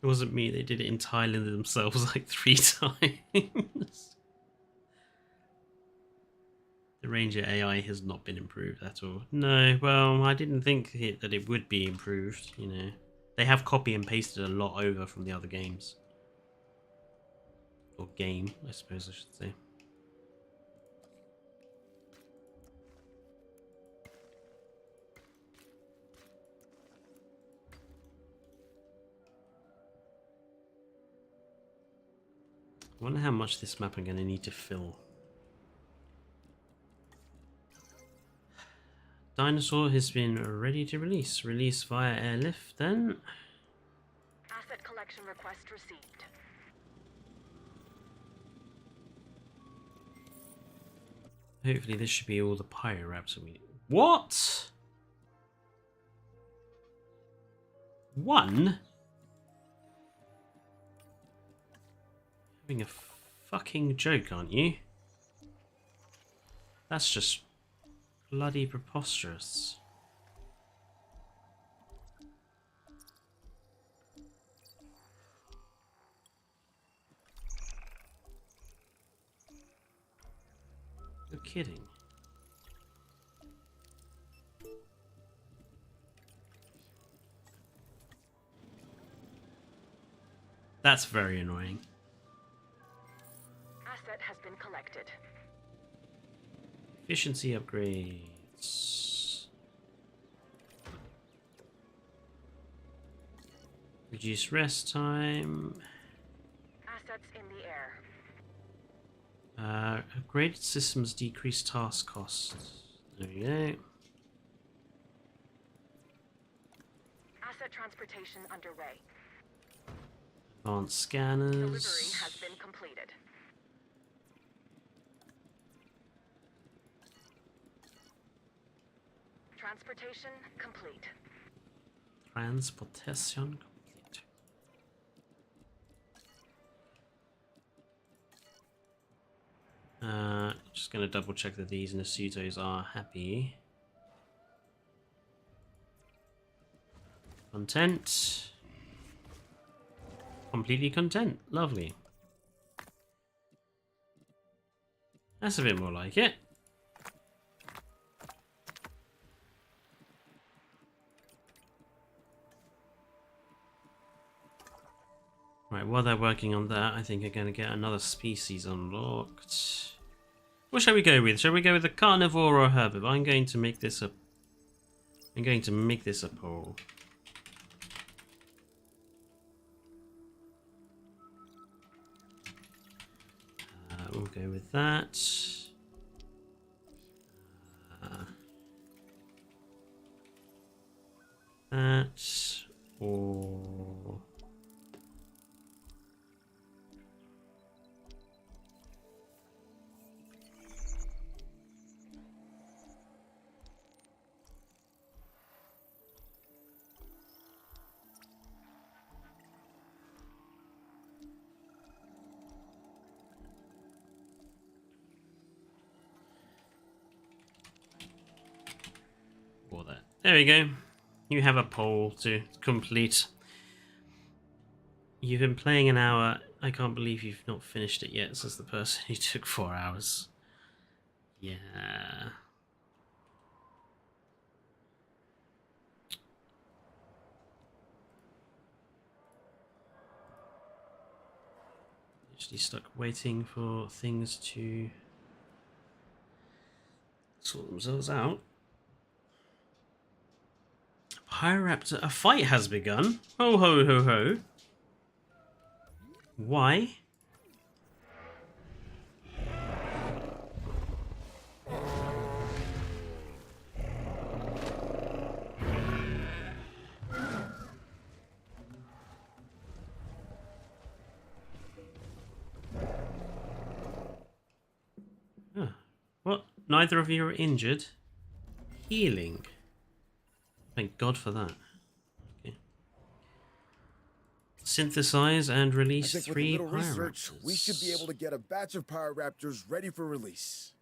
wasn't me, they did it entirely themselves like 3 times. The Ranger AI has not been improved at all. No, well, I didn't think that it would be improved, you know. They have copy and pasted a lot over from the other games. Or game, I suppose I should say. I wonder how much this map I'm going to need to fill. Dinosaur has been ready to release. Release via airlift then. Asset collection request received. Hopefully this should be all the Pyroraptor we need. What? 1? Having a fucking joke, aren't you? That's just bloody preposterous. You're kidding. That's very annoying. Asset has been collected. Efficiency upgrades. Reduce rest time. assets in the air. Upgraded systems decrease task costs. There we go. Asset transportation underway. Advanced scanners. Delivery has been completed. Transportation complete. Transportation complete. Just gonna double check that these Nasutos are happy. Content. Completely content. Lovely. That's a bit more like it. Right, while they're working on that, I think they're going to get another species unlocked. What shall we go with? Shall we go with a carnivore or a herbivore? I'm going to make this a poll. We'll go with that. That or that. There we go. You have a poll to complete. You've been playing an hour. I can't believe you've not finished it yet, says the person who took 4 hours. Yeah. Literally stuck waiting for things to sort themselves out. Pyroraptor, a fight has begun. Ho ho ho ho. Why? Huh. What? Neither of you are injured? Healing. Thank God for that. Okay. Synthesize and release I think 3 with a little research, Pyroraptors. we should be able to get a batch of Pyroraptors ready for release.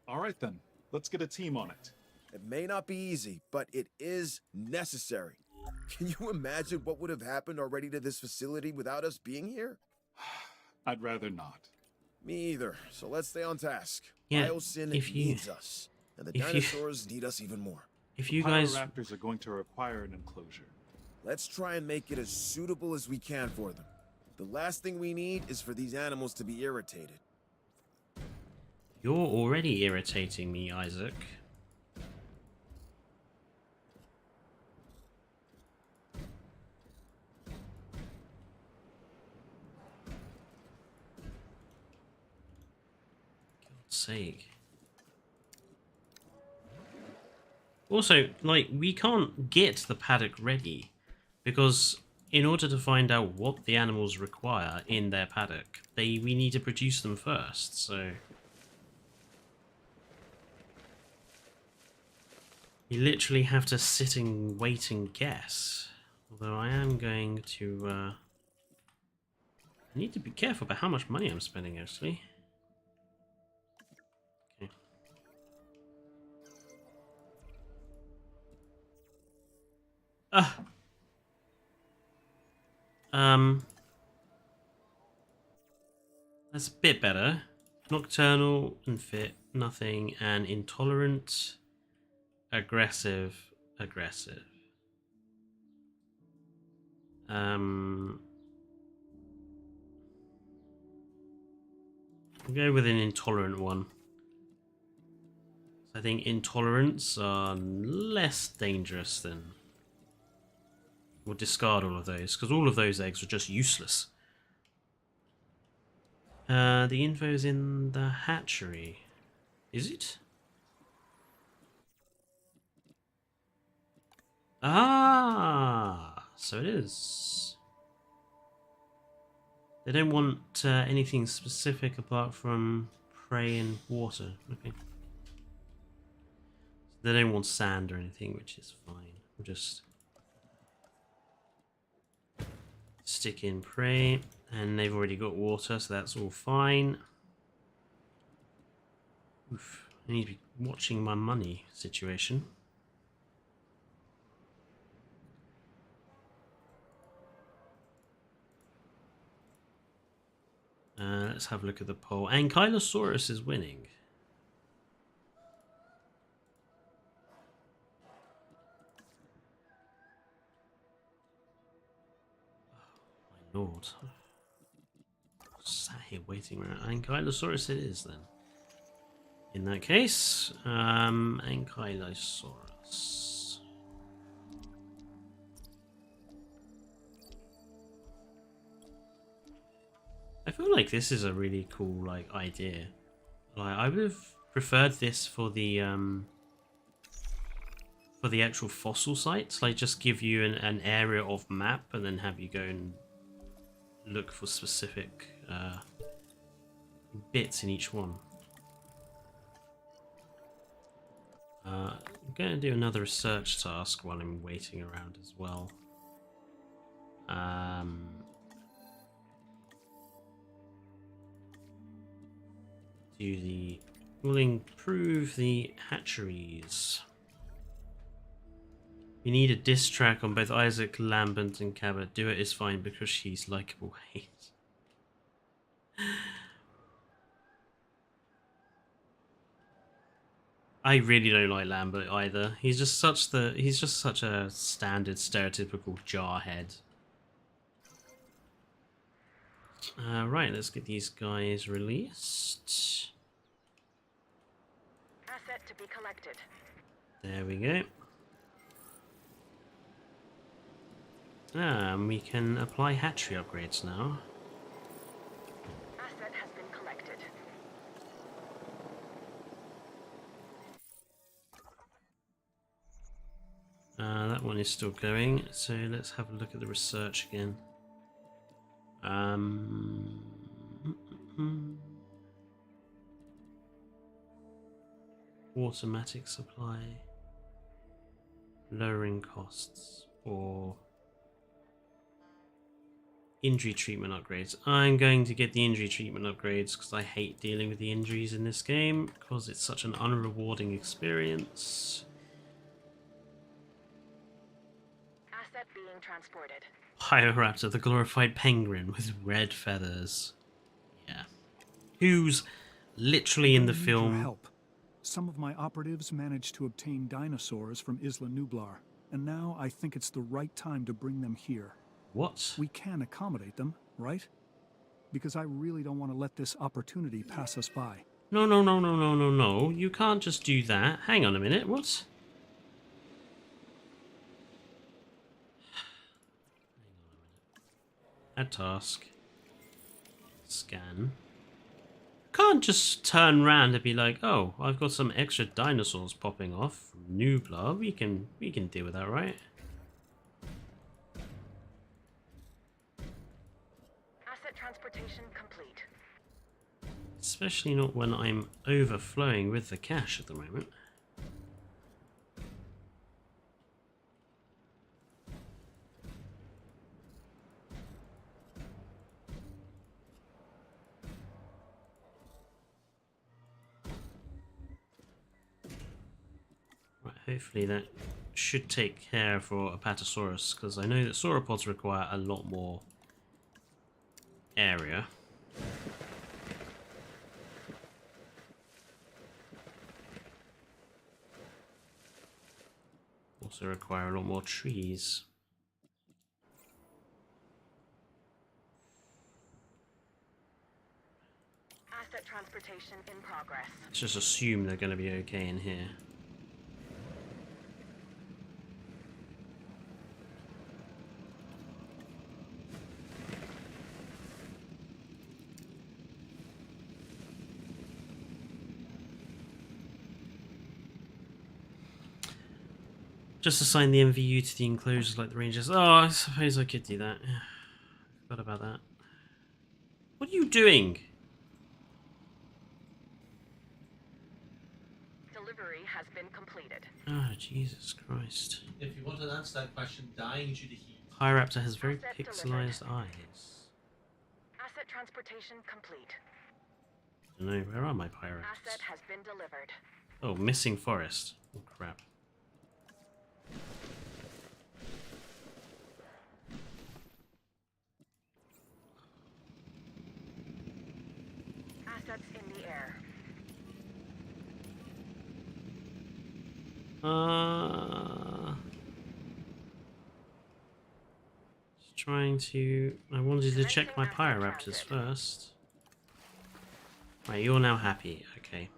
All right then, let's get a team on it. It may not be easy, but it is necessary. Can you imagine what would have happened already to this facility without us being here? I'd rather not. Me either. So let's stay on task. Yeah, BIOSYN if you- needs us, and the if you- dinosaurs need us even more. If you guys, Pyroraptors are going to require an enclosure. Let's try and make it as suitable as we can for them. The last thing we need is for these animals to be irritated. you're already irritating me, Isaac. God's sake. Also, like, we can't get the paddock ready because in order to find out what the animals require in their paddock, we need to produce them first, so you literally have to sit and wait and guess. Although I am going to I need to be careful about how much money I'm spending, actually. Okay. That's a bit better. Nocturnal and fit, nothing, and intolerant, aggressive. We'll go with an intolerant one. I think intolerants are less dangerous than... We'll discard all of those, because all of those eggs are just useless. The info is in the hatchery. Is it? Ah, so it is. They don't want anything specific apart from prey and water. Okay. They don't want sand or anything, which is fine. We'll just stick in prey, and they've already got water, so that's all fine. Oof. I need to be watching my money situation. Let's have a look at the poll. Ankylosaurus is winning. Oh, my lord. Sat here waiting around. Ankylosaurus it is then. In that case, Ankylosaurus. I feel like this is a really cool idea. Like I would have preferred this for the actual fossil sites. Like just give you an area of map and then have you go and look for specific bits in each one. I'm going to do another research task while I'm waiting around as well. We'll improve the hatcheries. We need a diss track on both Isaac, Lambert, and Cabot. Do it is fine because she's likable. Hate. I really don't like Lambert either. He's just such a standard, stereotypical jarhead. Right, let's get these guys released. Asset to be collected. There we go. And we can apply hatchery upgrades now. Asset has been collected. That one is still going, so let's have a look at the research again. Automatic supply, lowering costs, or injury treatment upgrades. I'm going to get the injury treatment upgrades because I hate dealing with the injuries in this game because it's such an unrewarding experience. Asset being transported. Bioraptor, the glorified penguin with red feathers. Yeah. Who's literally in the I need film. your help. Some of my operatives managed to obtain dinosaurs from Isla Nublar, and now I think it's the right time to bring them here. What? We can accommodate them, right? Because I really don't want to let this opportunity pass us by. No. You can't just do that. Hang on a minute. What? Add task. Scan. Can't just turn around and be like, oh, I've got some extra dinosaurs popping off from Nublar. We can deal with that, right? Asset transportation complete. Especially not when I'm overflowing with the cash at the moment. Right, hopefully that should take care for Apatosaurus, because I know that sauropods require a lot more area. Also require a lot more trees. Asset transportation in progress. Let's just assume they're going to be okay in here. Just assign the MVU to the enclosures like the Rangers. Oh, I suppose I could do that. Forgot about that. What are you doing? Delivery has been completed. Oh, Jesus Christ. If you want to answer that question, dying due to heat. Pyraptor has very Asset pixelized delivered. eyes. Asset transportation complete. I don't know, where are my Pyraptors? Asset has been delivered. Oh, missing forest. Oh, crap. Assets in the air. Just trying to... I wanted to check my Commencing asset Pyraptors transit. first. Right, you're now happy. Okay.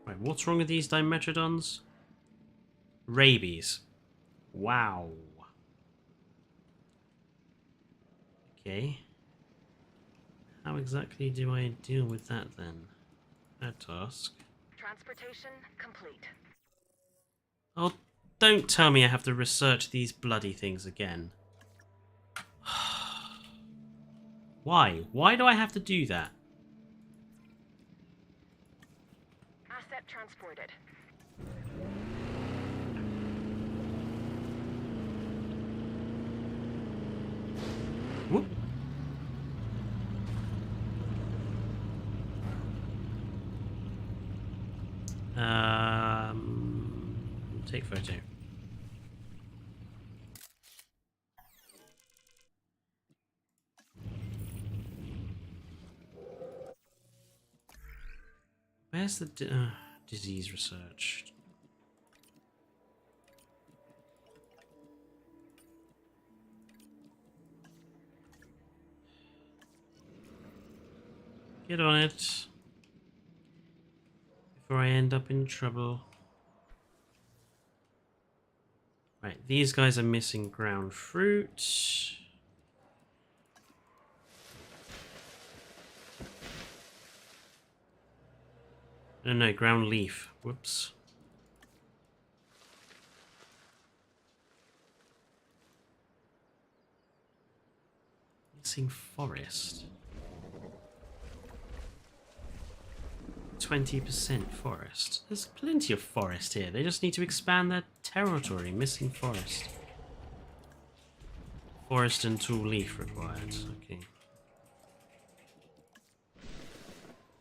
Right, what's wrong with these Dimetrodons? Rabies. Wow. Okay. How exactly do I deal with that then? That task. Transportation complete. Oh, don't tell me I have to research these bloody things again. Why? Why do I have to do that? Asset transported. Whoop. Take photo. Where's the disease research? Get on it before I end up in trouble. Right, these guys are missing ground fruit. No, ground leaf. Whoops. Missing forest. 20% forest. There's plenty of forest here. They just need to expand their territory. Missing forest. Forest and tool leaf required. Okay.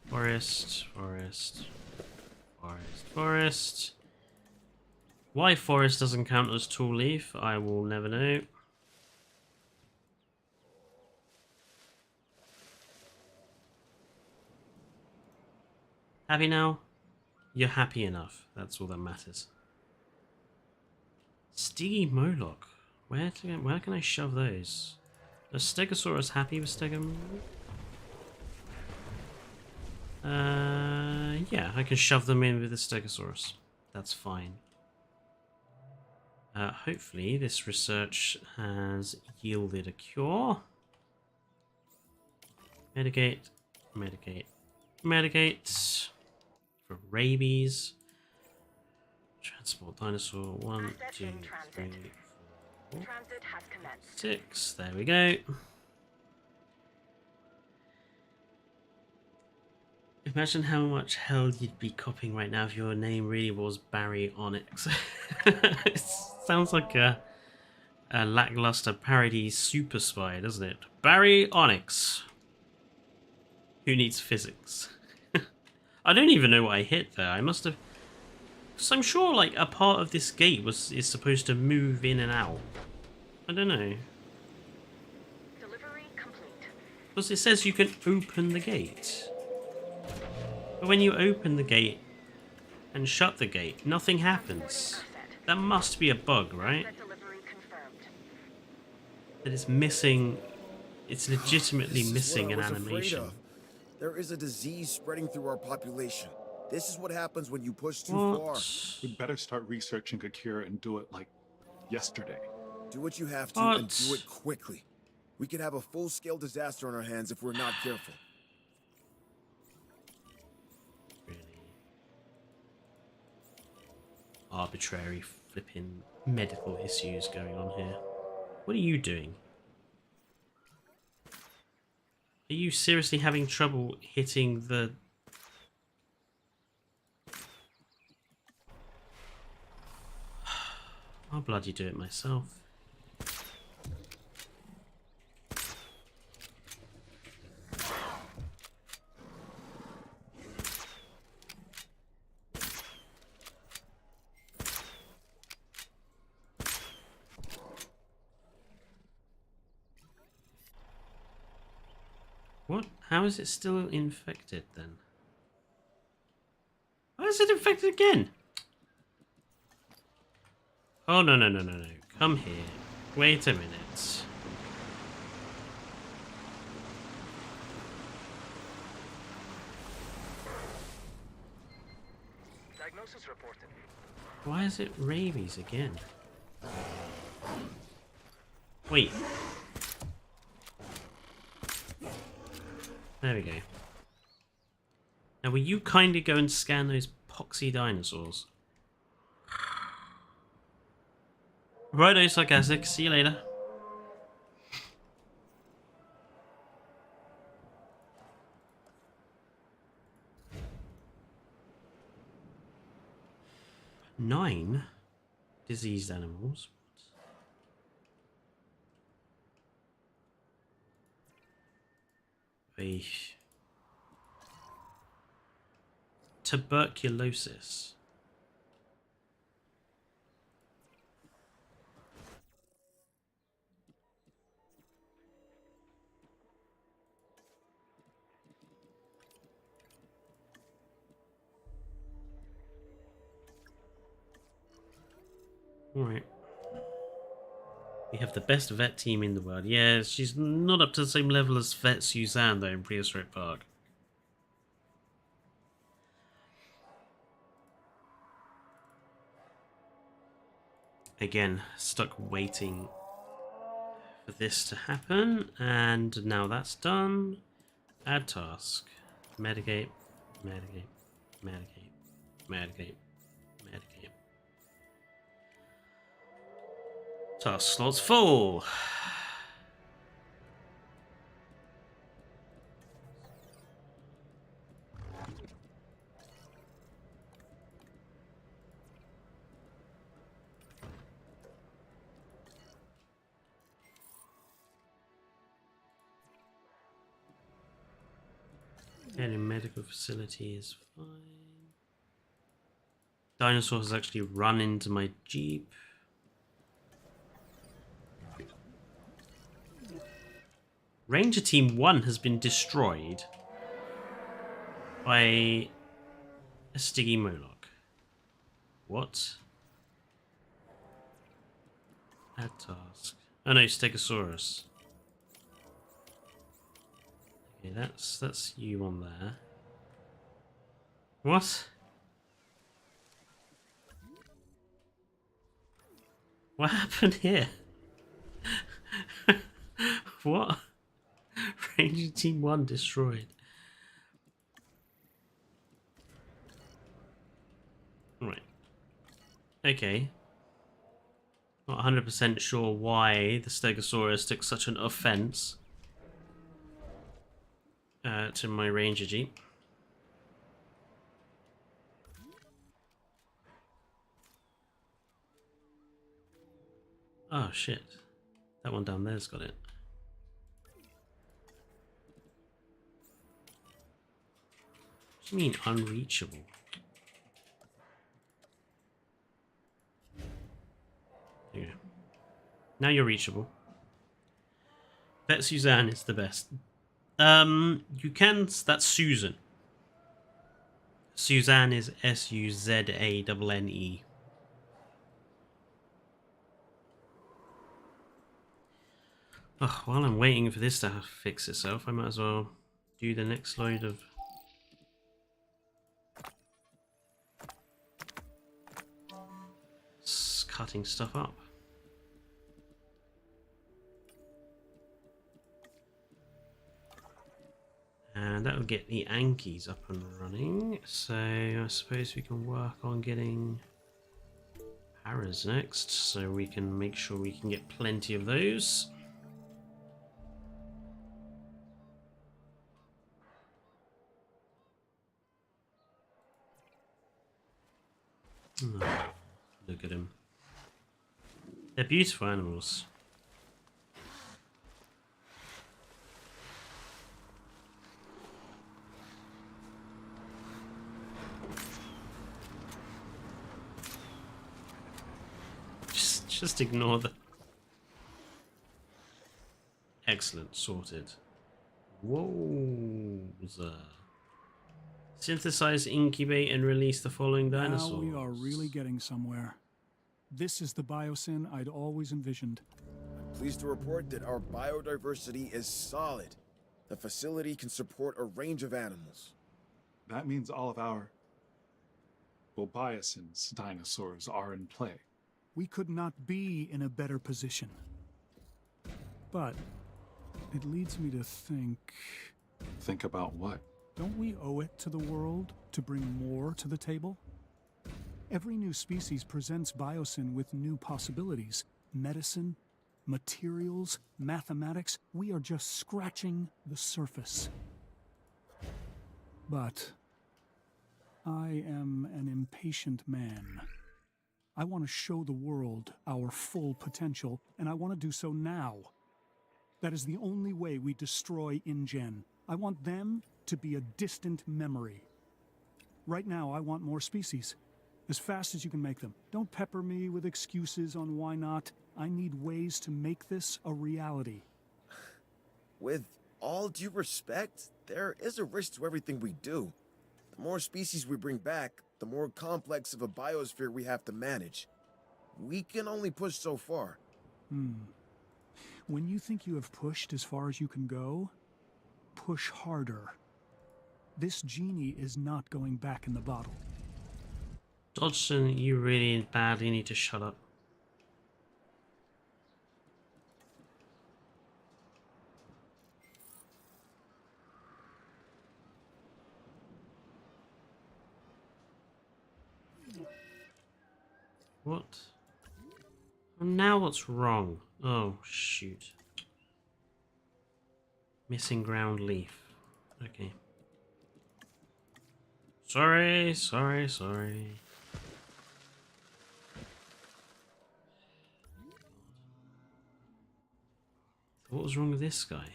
Forest, forest, forest, forest. Why forest doesn't count as tool leaf, I will never know. Happy now? You're happy enough. That's all that matters. Stiggy Moloch. Where can I shove those? Is Stegosaurus happy with Stegom? Yeah, I can shove them in with the Stegosaurus. That's fine. Hopefully this research has yielded a cure. Medicate, medicate, medicate. For rabies. Transport dinosaur. 1, Asset 2, in transit. 3, 4, Transit has commenced. 6. There we go. Imagine how much hell you'd be copying right now if your name really was Barry Onyx. It sounds like a lackluster parody super spy, doesn't it? Barry Onyx. Who needs physics? I don't even know what I hit there. I must have... So I'm sure like a part of this gate is supposed to move in and out. I don't know. Delivery complete. Because it says you can open the gate. But when you open the gate and shut the gate, nothing happens. Asset. That must be a bug, right? Asset delivery confirmed. That it's missing... It's legitimately This is missing what an I was afraid animation. of. There is a disease spreading through our population. This is what happens when you push too far. What? We'd better start researching a cure and do it like yesterday. Do what you have to What? and do it quickly. We could have a full-scale disaster on our hands if we're not careful. Really? Arbitrary flipping medical issues going on here. What are you doing? Are you seriously having trouble hitting the... I'll bloody do it myself. What? How is it still infected then? Why is it infected again? Oh, no, no, no, no, no. Come here. Wait a minute. Diagnosis reported. Why is it rabies again? Wait. There we go. Now, will you kindly go and scan those poxy dinosaurs? Righto, sarcastic. See you later. Nine diseased animals. Eesh. Tuberculosis. Alright. We have the best vet team in the world. Yeah, she's not up to the same level as Vet Suzanne, though, in Prehistoric Park. Again, stuck waiting for this to happen, and now that's done. Add task. Medicate, medicate, medicate, medicate, medicate. Task slots full. Any medical facility is fine. Dinosaur has actually run into my Jeep. Ranger Team 1 has been destroyed by a Stiggy Moloch. What? Add task. Oh no, Stegosaurus. Okay, that's you on there. What? What happened here? What? Ranger Team 1 destroyed. Right. Okay. Not 100% sure why the Stegosaurus took such an offense to my Ranger Jeep. Oh shit. That one down there's got it. What do you mean unreachable? There you go. Now you're reachable. Bet Suzanne is the best. You can. That's Susan. Suzanne is Suzanne. Oh, while I'm waiting for this to fix itself, I might as well do the next load of cutting stuff up. And that will get the Ankies up and running. So I suppose we can work on getting Paras next, so we can make sure we can get plenty of those. Oh, look at him. They're beautiful animals. Just ignore the... Excellent, sorted. Whoa. Synthesize, incubate, and release the following dinosaurs. Now we are really getting somewhere. This is the BIOSYN I'd always envisioned. I'm pleased to report that our biodiversity is solid. The facility can support a range of animals. That means all of our, well, BIOSYN's dinosaurs are in play. We could not be in a better position. But it leads me to think... Think about what? Don't we owe it to the world to bring more to the table? Every new species presents BIOSYN with new possibilities. Medicine, materials, mathematics. We are just scratching the surface. But I am an impatient man. I want to show the world our full potential, and I want to do so now. That is the only way we destroy InGen. I want them to be a distant memory. Right now, I want more species. As fast as you can make them. Don't pepper me with excuses on why not. I need ways to make this a reality. With all due respect, there is a risk to everything we do. The more species we bring back, the more complex of a biosphere we have to manage. We can only push so far. When you think you have pushed as far as you can go, push harder. This genie is not going back in the bottle. Dodgson, you really badly need to shut up. What? Oh, now what's wrong? Oh, shoot. Missing ground leaf. Okay. Sorry. What was wrong with this guy?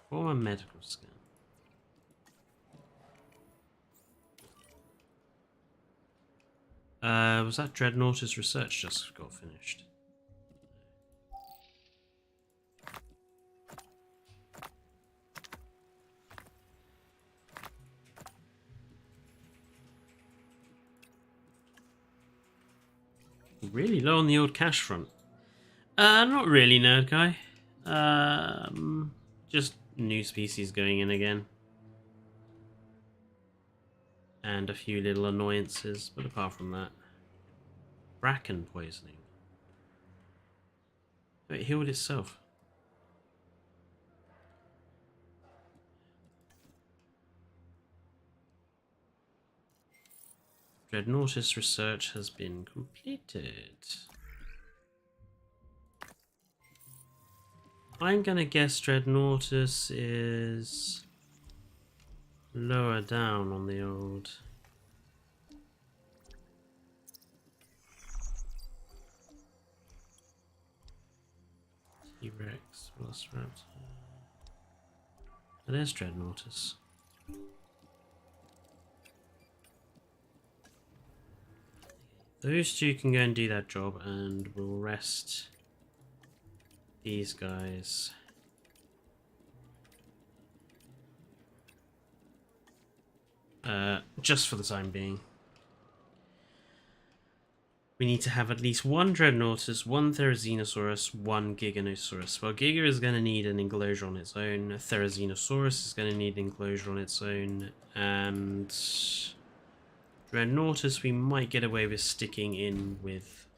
Form a medical scan. Was that Dreadnoughter's research just got finished? Really low on the old cash front. Not really, nerd guy. Just new species going in again. And a few little annoyances, but apart from that. Bracken poisoning. It healed itself. Dreadnoughtus research has been completed. I'm gonna guess Dreadnoughtus is lower down on the old. T-Rex, Velociraptor. Oh, there's Dreadnoughtus. Those two can go and do that job, and we'll rest these guys. Just for the time being. We need to have at least one Dreadnoughtus, one Therizinosaurus, one Giganosaurus. Well, Giga is going to need an enclosure on its own, Therizinosaurus is going to need an enclosure on its own, and Dreadnoughtus we might get away with sticking in with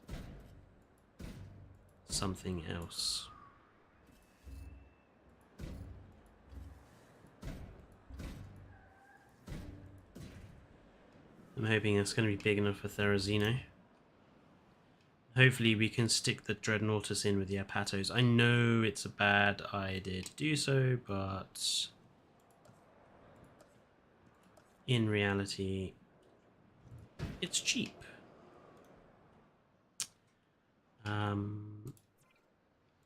something else. I'm hoping that's going to be big enough for Therizino. Hopefully we can stick the Dreadnoughtus in with the Apatos. I know it's a bad idea to do so, but in reality, it's cheap.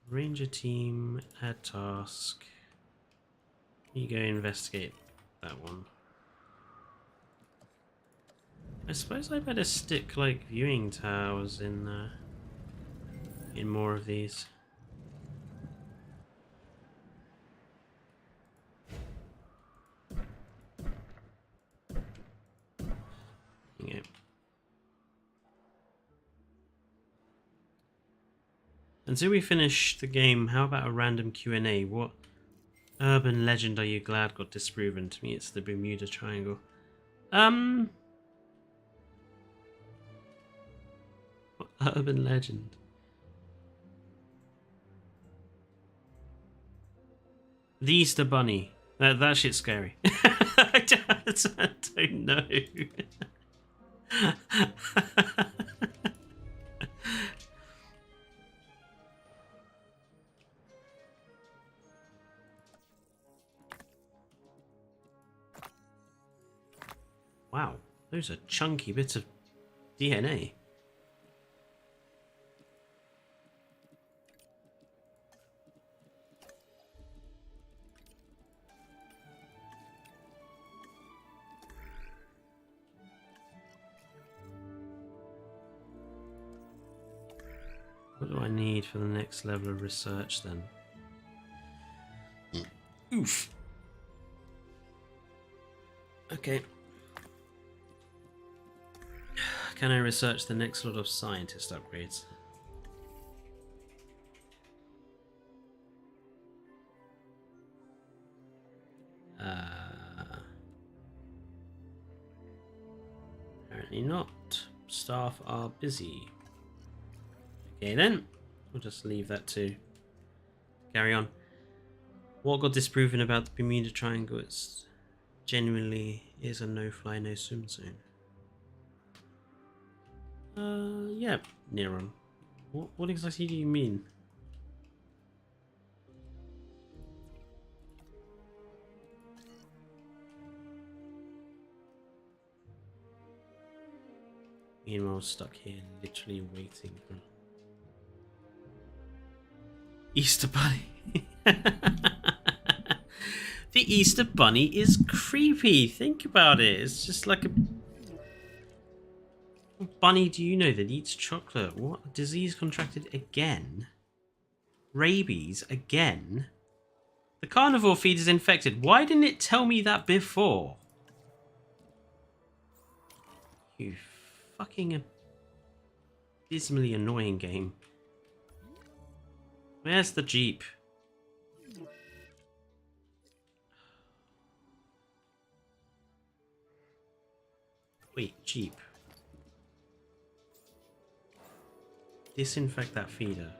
Ranger team, add task. You go investigate that one. I suppose I better stick like viewing towers in more of these. Yeah. Until we finish the game, how about a random Q&A? What urban legend are you glad got disproven? To me, it's the Bermuda Triangle. What urban legend? The Easter Bunny. That shit's scary. I don't know. Wow, those are chunky bits of DNA. What do I need for the next level of research then? Oof. Okay. Can I research the next lot of scientist upgrades? Apparently not. Staff are busy. Okay then, we'll just leave that to carry on. What got disproven about the Bermuda Triangle is genuinely is a no-fly, no-swim zone. Yeah, Neron. What exactly do you mean? Meanwhile, stuck here, literally waiting for Easter Bunny. The Easter Bunny is creepy. Think about it. It's just like a bunny. Do you know that eats chocolate? What disease contracted again? Rabies again? The carnivore feed is infected. Why didn't it tell me that before? You fucking abysmally annoying game. Where's the Jeep? Wait, Jeep. Disinfect that feeder.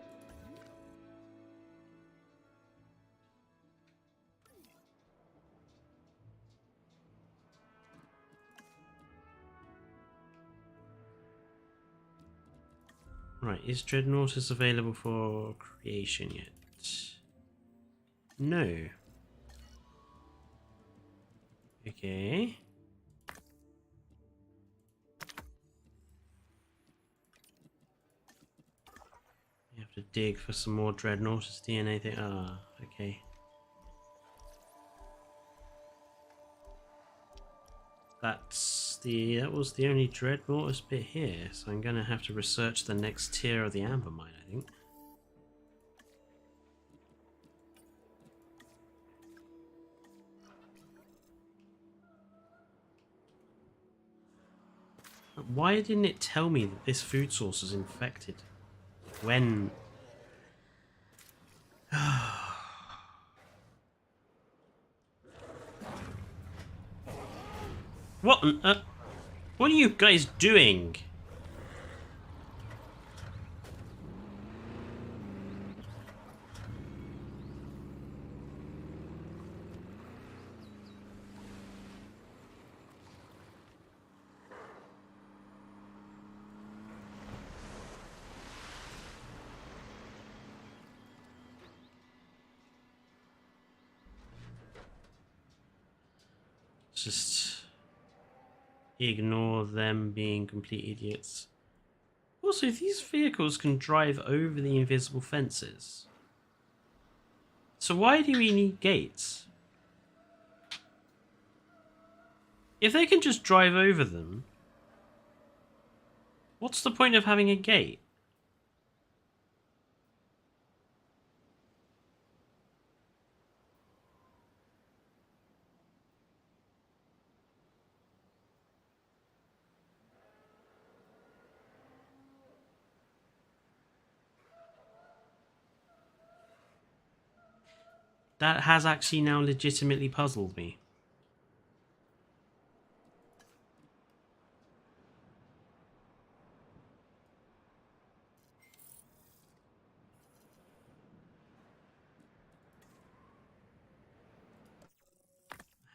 Right, is Dreadnoughtus available for creation yet? No. Okay. We have to dig for some more Dreadnoughtus DNA thing. Ah, okay. That was the only Dreadnoughtus bit here, so I'm gonna have to research the next tier of the amber mine, I think. Why didn't it tell me that this food source is infected? When? What on what are you guys doing? just ignore them being complete idiots. Also, these vehicles can drive over the invisible fences. So why do we need gates? If they can just drive over them, what's the point of having a gate? That has actually now legitimately puzzled me.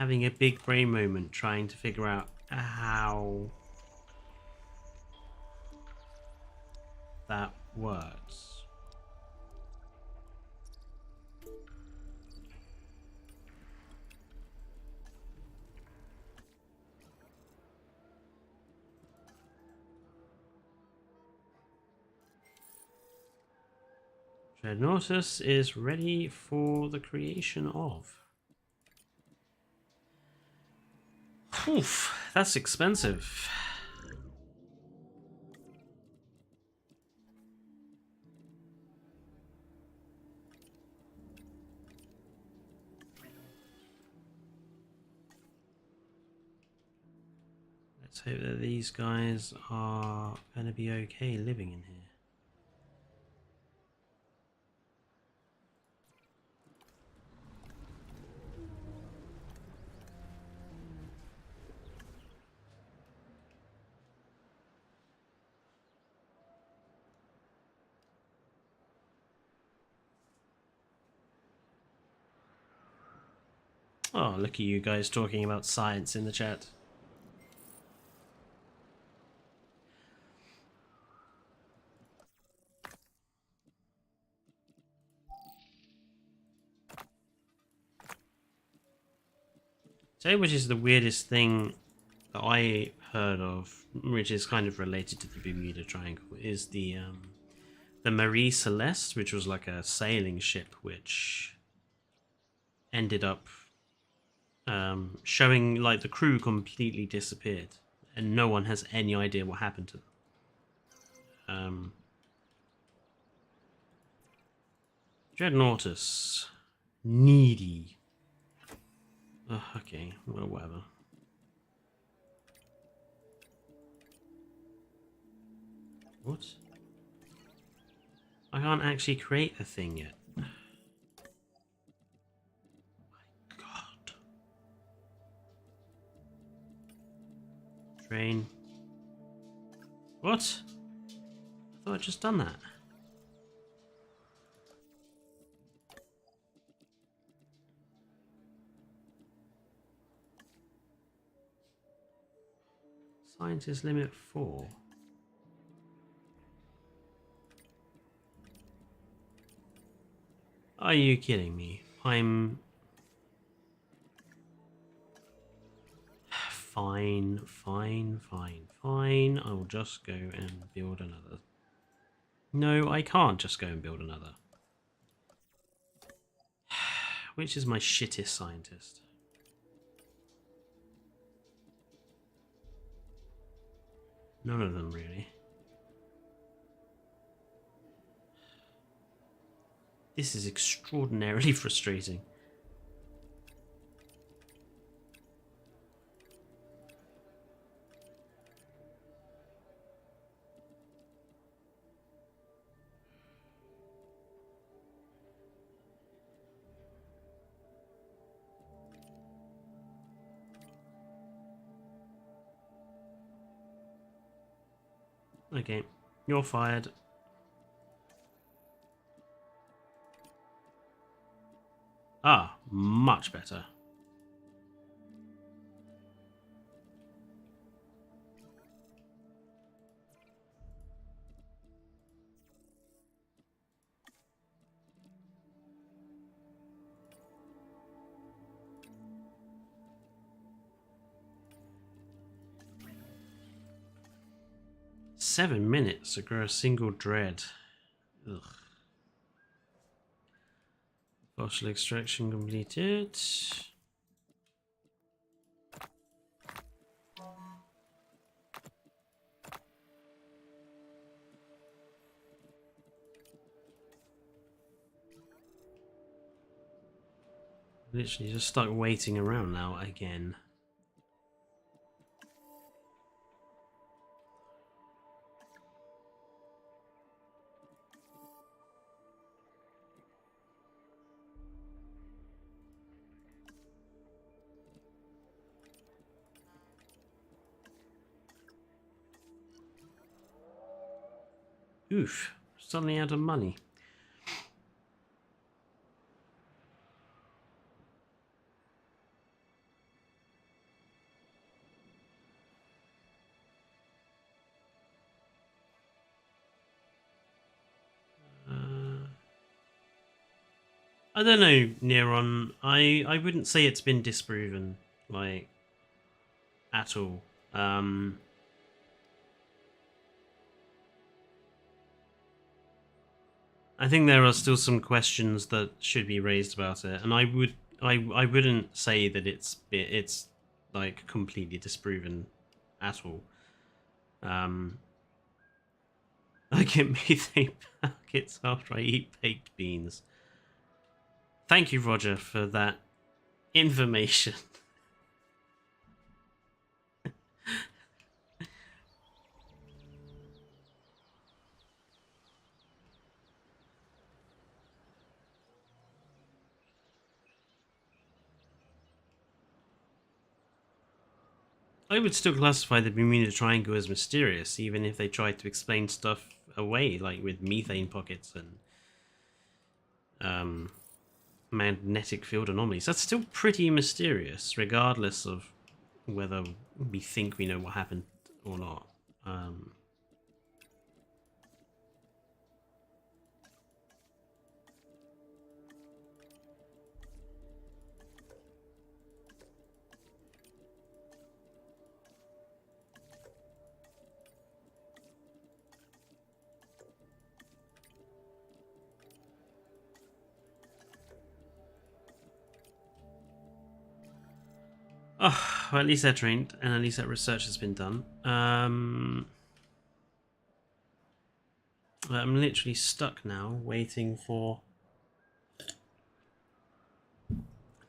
Having a big brain moment trying to figure out how that works. Dreadnoughtus is ready for the creation of. Oof, that's expensive. Let's hope that these guys are going to be okay living in here. Oh, look at you guys talking about science in the chat. Tell you which is the weirdest thing that I heard of, which is kind of related to the Bermuda Triangle, is the Marie Celeste, which was like a sailing ship which ended up showing like the crew completely disappeared and no one has any idea what happened to them. Dreadnoughtus. Needy. Okay, well, whatever. What? I can't actually create the thing yet. My God. Train. What? I thought I'd just done that. Scientist limit 4. Are you kidding me? I'm... Fine. I will just go and build another. No, I can't just go and build another. Which is my shittest scientist? None of them, really. This is extraordinarily frustrating. Okay, you're fired. Ah, much better. 7 minutes to grow a single dread. Ugh. Fossil extraction completed. Literally just stuck waiting around now again. Oof, suddenly out of money. I don't know, Neron. I wouldn't say it's been disproven, like, at all. I think there are still some questions that should be raised about it, and I wouldn't say that it's like completely disproven at all. I get methane packets after I eat baked beans. Thank you, Roger, for that information. I would still classify the Bermuda Triangle as mysterious, even if they tried to explain stuff away, like with methane pockets and magnetic field anomalies. That's still pretty mysterious, regardless of whether we think we know what happened or not. Oh, well, at least they're trained, and at least that research has been done. I'm literally stuck now, waiting for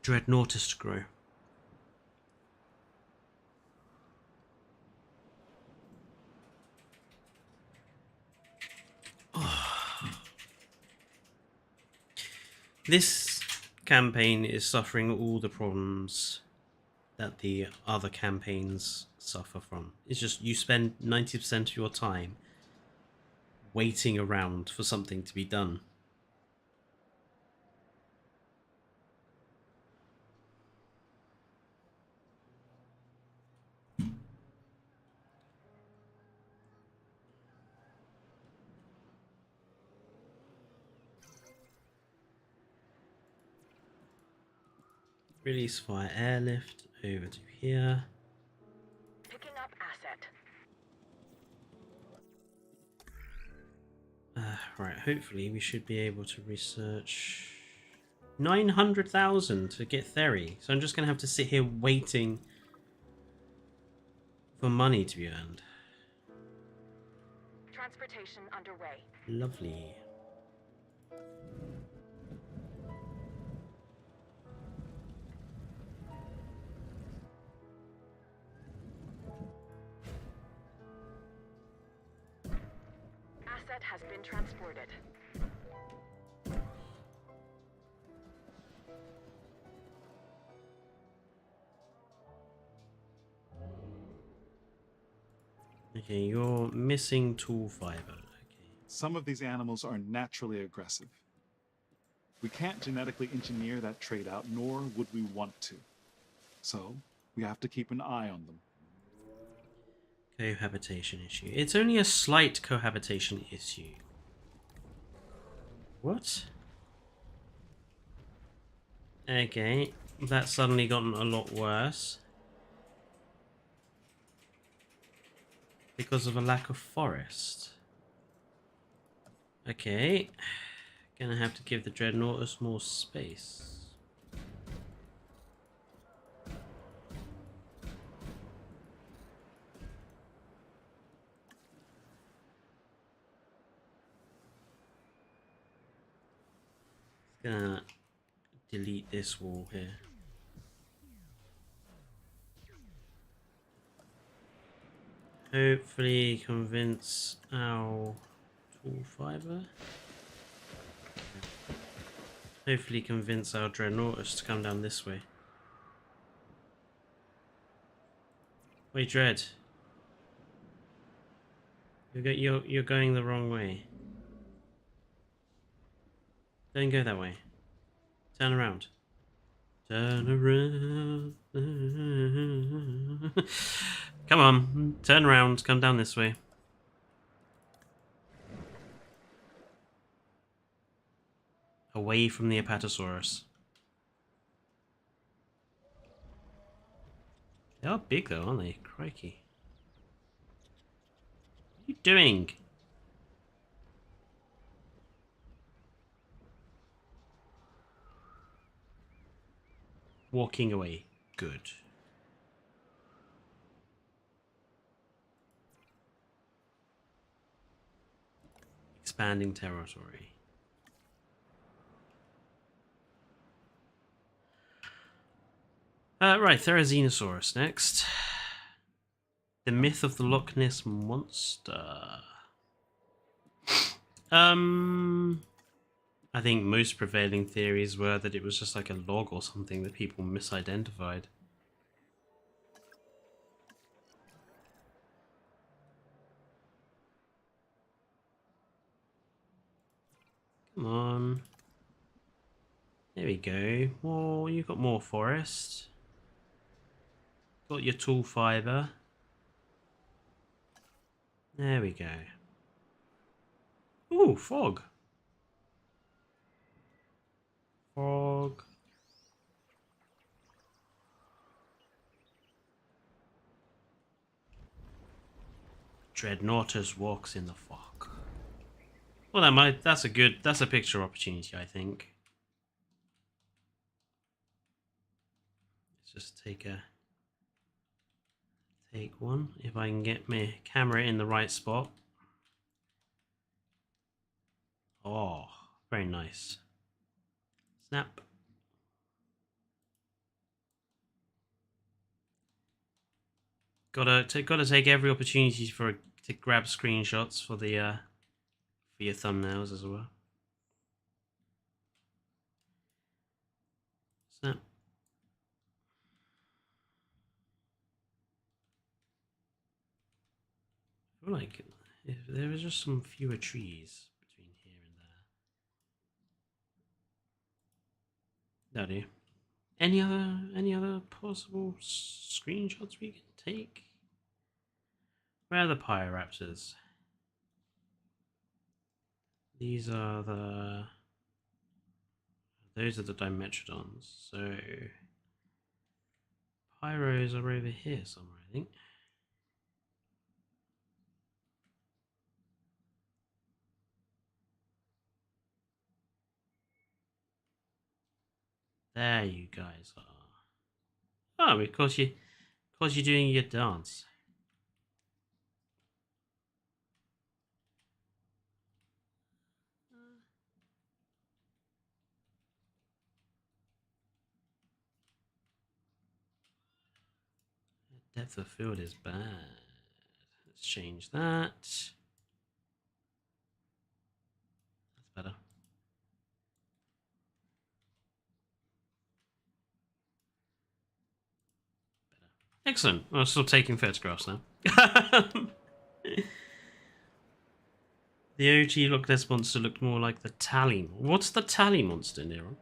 Dreadnoughtus to grow. Oh. This campaign is suffering all the problems that the other campaigns suffer from. It's just you spend 90% of your time waiting around for something to be done. Release via airlift over to here. Picking up asset. Right, hopefully we should be able to research 900,000 to get Theory. So I'm just going to have to sit here waiting for money to be earned. Transportation underway. Lovely. Asset has been transported. Okay, you're missing tool fiber. Okay. Some of these animals are naturally aggressive. We can't genetically engineer that trait out, nor would we want to. So, we have to keep an eye on them. Cohabitation issue. It's only a slight cohabitation issue. What? Okay, that's suddenly gotten a lot worse. because of a lack of forest. Okay. Gonna have to give the Dreadnoughtus more space. Gonna delete this wall here. Hopefully convince our tool fiber. Hopefully convince our Dreadnoughtus to come down this way. Wait, Dread. You're going the wrong way. Don't go that way. Turn around. Turn around. Come on, turn around. Come down this way. Away from the Apatosaurus. They are big though, aren't they? Crikey. What are you doing? Walking away. Good. Expanding territory. Right, Therizinosaurus next. The myth of the Loch Ness Monster. I think most prevailing theories were that it was just like a log or something that people misidentified. Come on. There we go. Well, you've got more forest. Got your tool fiber. There we go. Ooh, fog. Fog. Dreadnoughtus walks in the fog. Well, that's a picture opportunity, I think. Let's just take one, if I can get my camera in the right spot. Oh, very nice. Snap. Gotta take every opportunity to grab screenshots for the for your thumbnails as well. Snap. I feel like if there was just some fewer trees between here and there. That'll do. Any other possible screenshots we can take? Where are the Pyroraptors? Those are the Dimetrodons. So Pyros are over here somewhere, I think. There you guys are. Oh, of course you're doing your dance. Depth of field is bad. Let's change that. That's better. Excellent. I'm still taking photographs now. The OG Loch Ness Monster looked more like the Tally. What's the Tally Monster, Nero?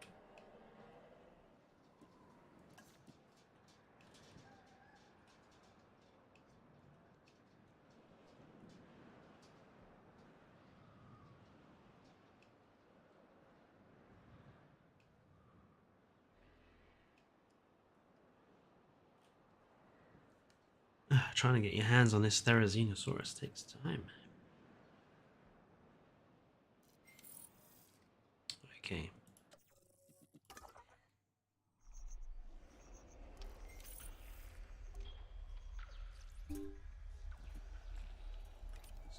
trying to get your hands on this Therizinosaurus takes time. Okay. Let's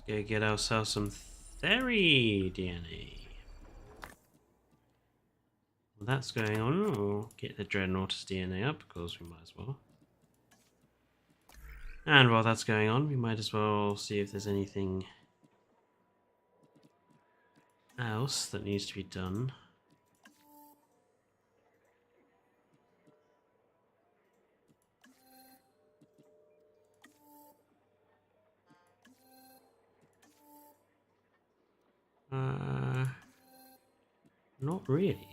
go get ourselves some Theri DNA. Well, that's going on. We'll get the Dreadnoughtus DNA up because we might as well. And while that's going on, we might as well see if there's anything else that needs to be done. Not really.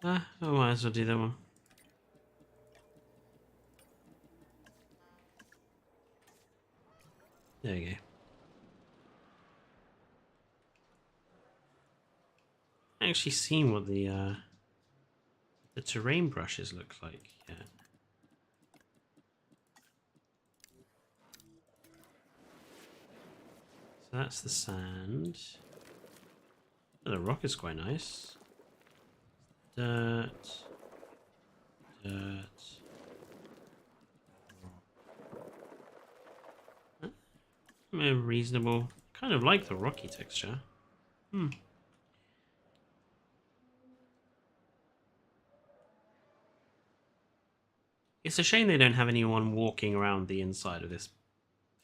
I might as well do that one. There you go. I haven't actually seen what the terrain brushes look like yet. So that's the sand. Oh, the rock is quite nice. Dirt. Dirt. Reasonable. Kind of like the rocky texture. It's a shame they don't have anyone walking around the inside of this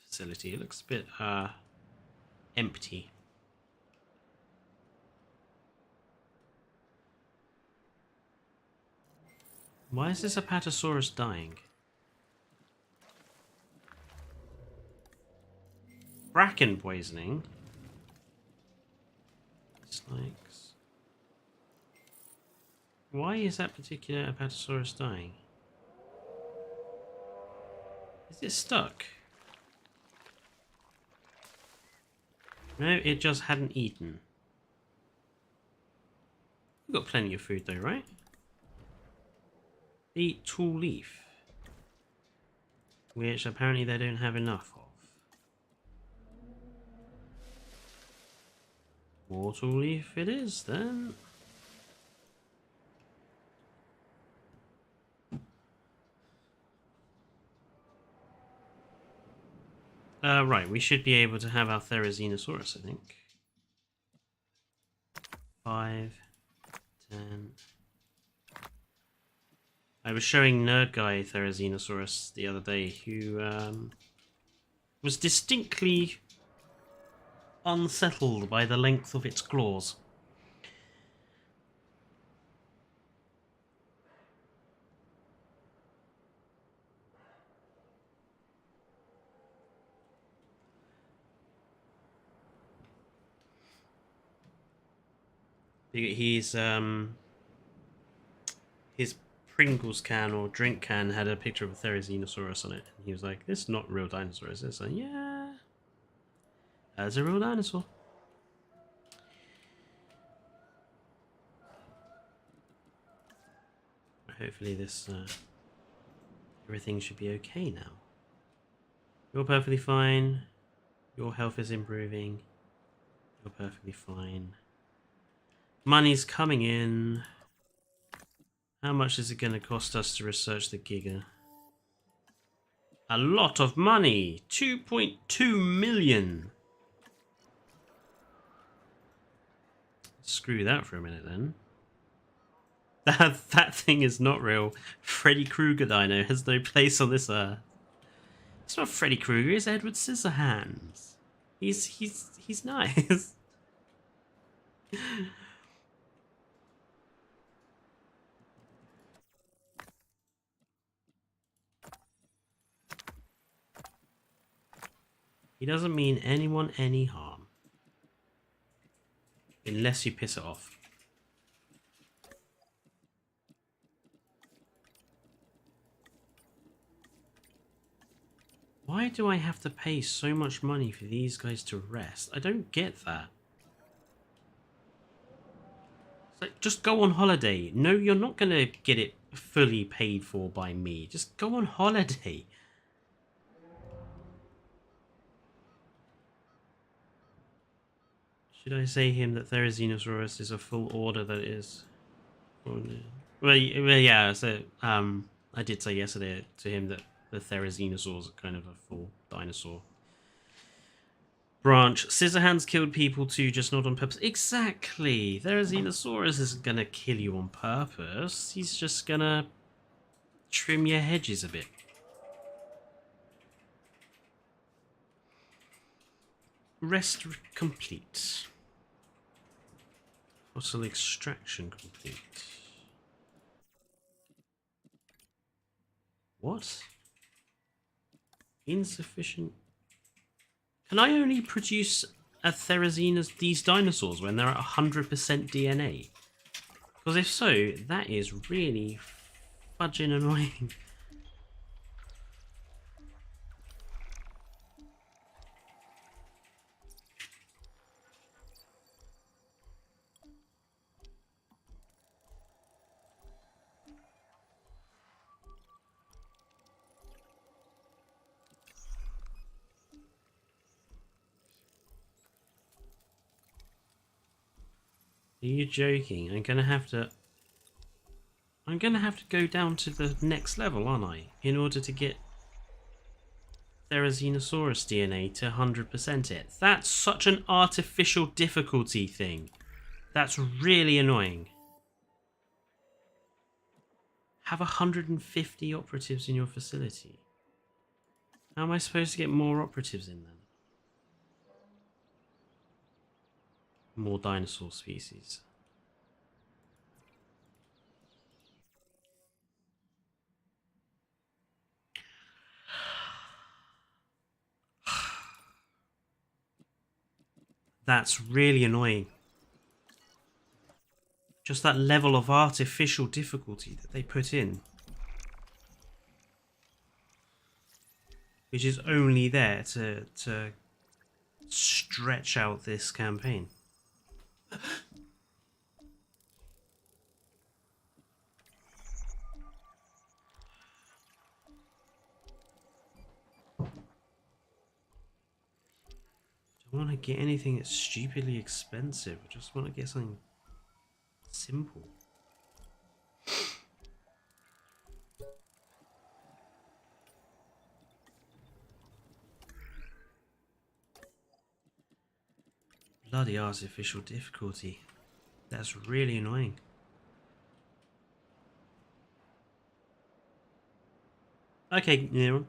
facility. It looks a bit empty. Why is this Apatosaurus dying? Bracken poisoning. Dislikes. Why is that particular Apatosaurus dying? Is it stuck? No, it just hadn't eaten. We've got plenty of food though, right? Eat tall leaf. Which apparently they don't have enough of. More tall leaf it is then. Right, we should be able to have our Therizinosaurus, I think. 5, 10. I was showing Nerd Guy Therizinosaurus the other day, who was distinctly unsettled by the length of its claws. He's his Pringles can or drink can had a picture of a Therizinosaurus on it. And he was like, "This is not a real dinosaur, is it?" So yeah, that's a real dinosaur. Hopefully this everything should be okay now. You're perfectly fine. Your health is improving. You're perfectly fine. Money's coming in. How much is it going to cost us to research the Giga? A lot of money! 2.2 million! Screw that for a minute then. That thing is not real. Freddy Krueger dino has no place on this earth. It's not Freddy Krueger, it's Edward Scissorhands. He's nice. He doesn't mean anyone any harm. Unless you piss it off. Why do I have to pay so much money for these guys to rest? I don't get that. It's like, just go on holiday. No, you're not going to get it fully paid for by me. Just go on holiday. Should I say him that Therizinosaurus is a full order that is... Well, yeah, so I did say yesterday to him that the Therizinosaurs are kind of a full dinosaur branch. Scissorhands killed people too, just not on purpose. Exactly! Therizinosaurus isn't gonna kill you on purpose. He's just gonna trim your hedges a bit. Rest complete. Fossil extraction complete. What? Insufficient. Can I only produce a Therizinosaurus, these dinosaurs, when they're at 100% DNA? Because if so, that is really fudging annoying. Are you joking? I'm gonna have to go down to the next level, aren't I? In order to get Therizinosaurus DNA to 100% it. That's such an artificial difficulty thing. That's really annoying. Have 150 operatives in your facility. How am I supposed to get more operatives in then? More dinosaur species. That's really annoying. Just that level of artificial difficulty that they put in. Which is only there to stretch out this campaign. I don't want to get anything that's stupidly expensive. I just want to get something simple. Bloody artificial difficulty. That's really annoying. Okay, yeah.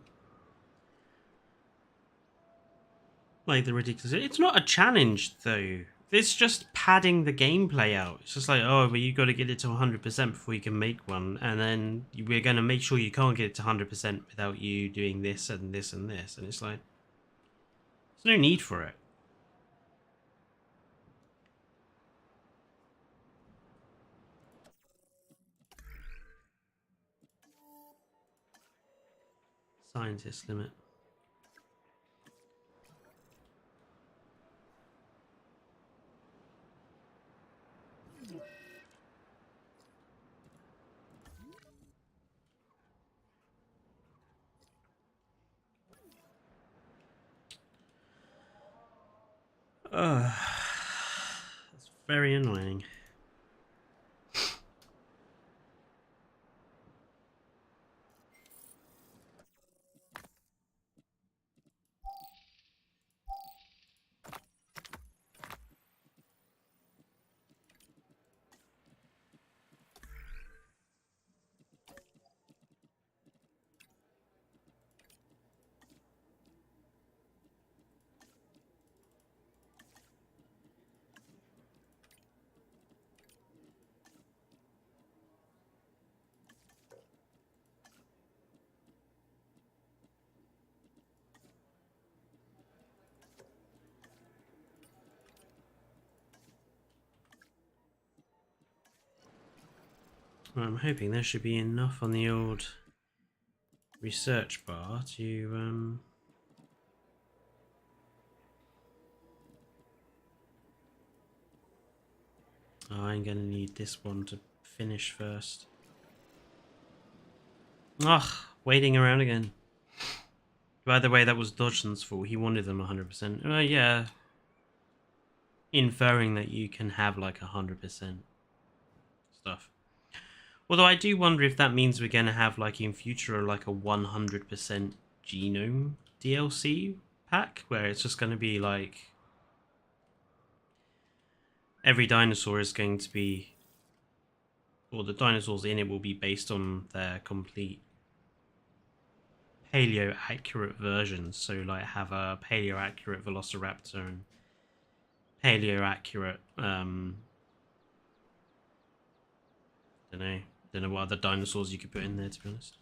Like the ridiculous. It's not a challenge though. It's just padding the gameplay out. It's just like, oh, but you got to get it to 100% before you can make one, and then we're going to make sure you can't get it to 100% without you doing this and this and this. And it's like, there's no need for it. Scientist limit. That's very annoying. Well, I'm hoping there should be enough on the old research bar to Oh, I'm gonna need this one to finish first. Ugh, waiting around again. By the way, that was Dodgson's fault. He wanted them 100%. Yeah. Inferring that you can have like 100% stuff. Although I do wonder if that means we're going to have like in future like a 100% genome DLC pack where it's just going to be like every dinosaur is going to be, or the dinosaurs in it will be based on their complete paleo accurate versions. So like have a paleo accurate velociraptor and paleo accurate don't know what other dinosaurs you could put in there, to be honest.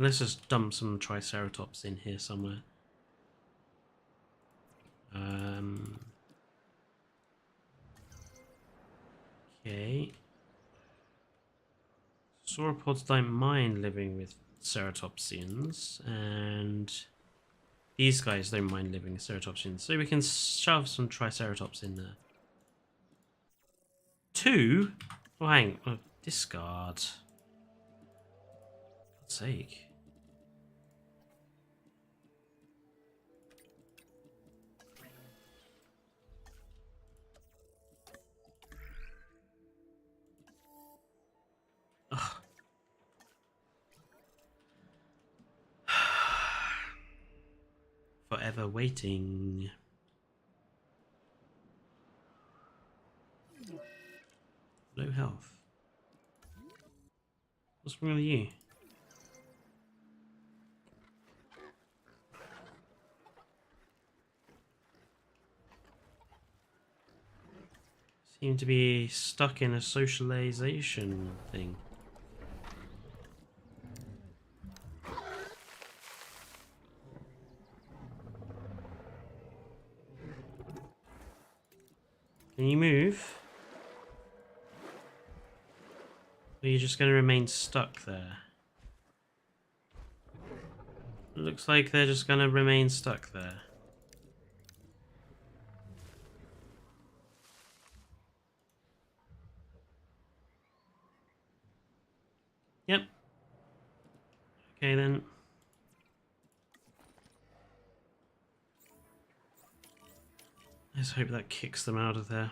Let's just dump some Triceratops in here somewhere. Okay. Sauropods don't mind living with ceratopsians, and these guys don't mind living with ceratopsians, so we can shove some Triceratops in there. 2? Oh, hang on. Oh, discard. For God's sake. Ugh. Forever waiting. Low health. What's wrong with you? Seem to be stuck in a socialization thing. Can you move? Or are you just going to remain stuck there? It looks like they're just going to remain stuck there. Yep. Okay then. Let's hope that kicks them out of there.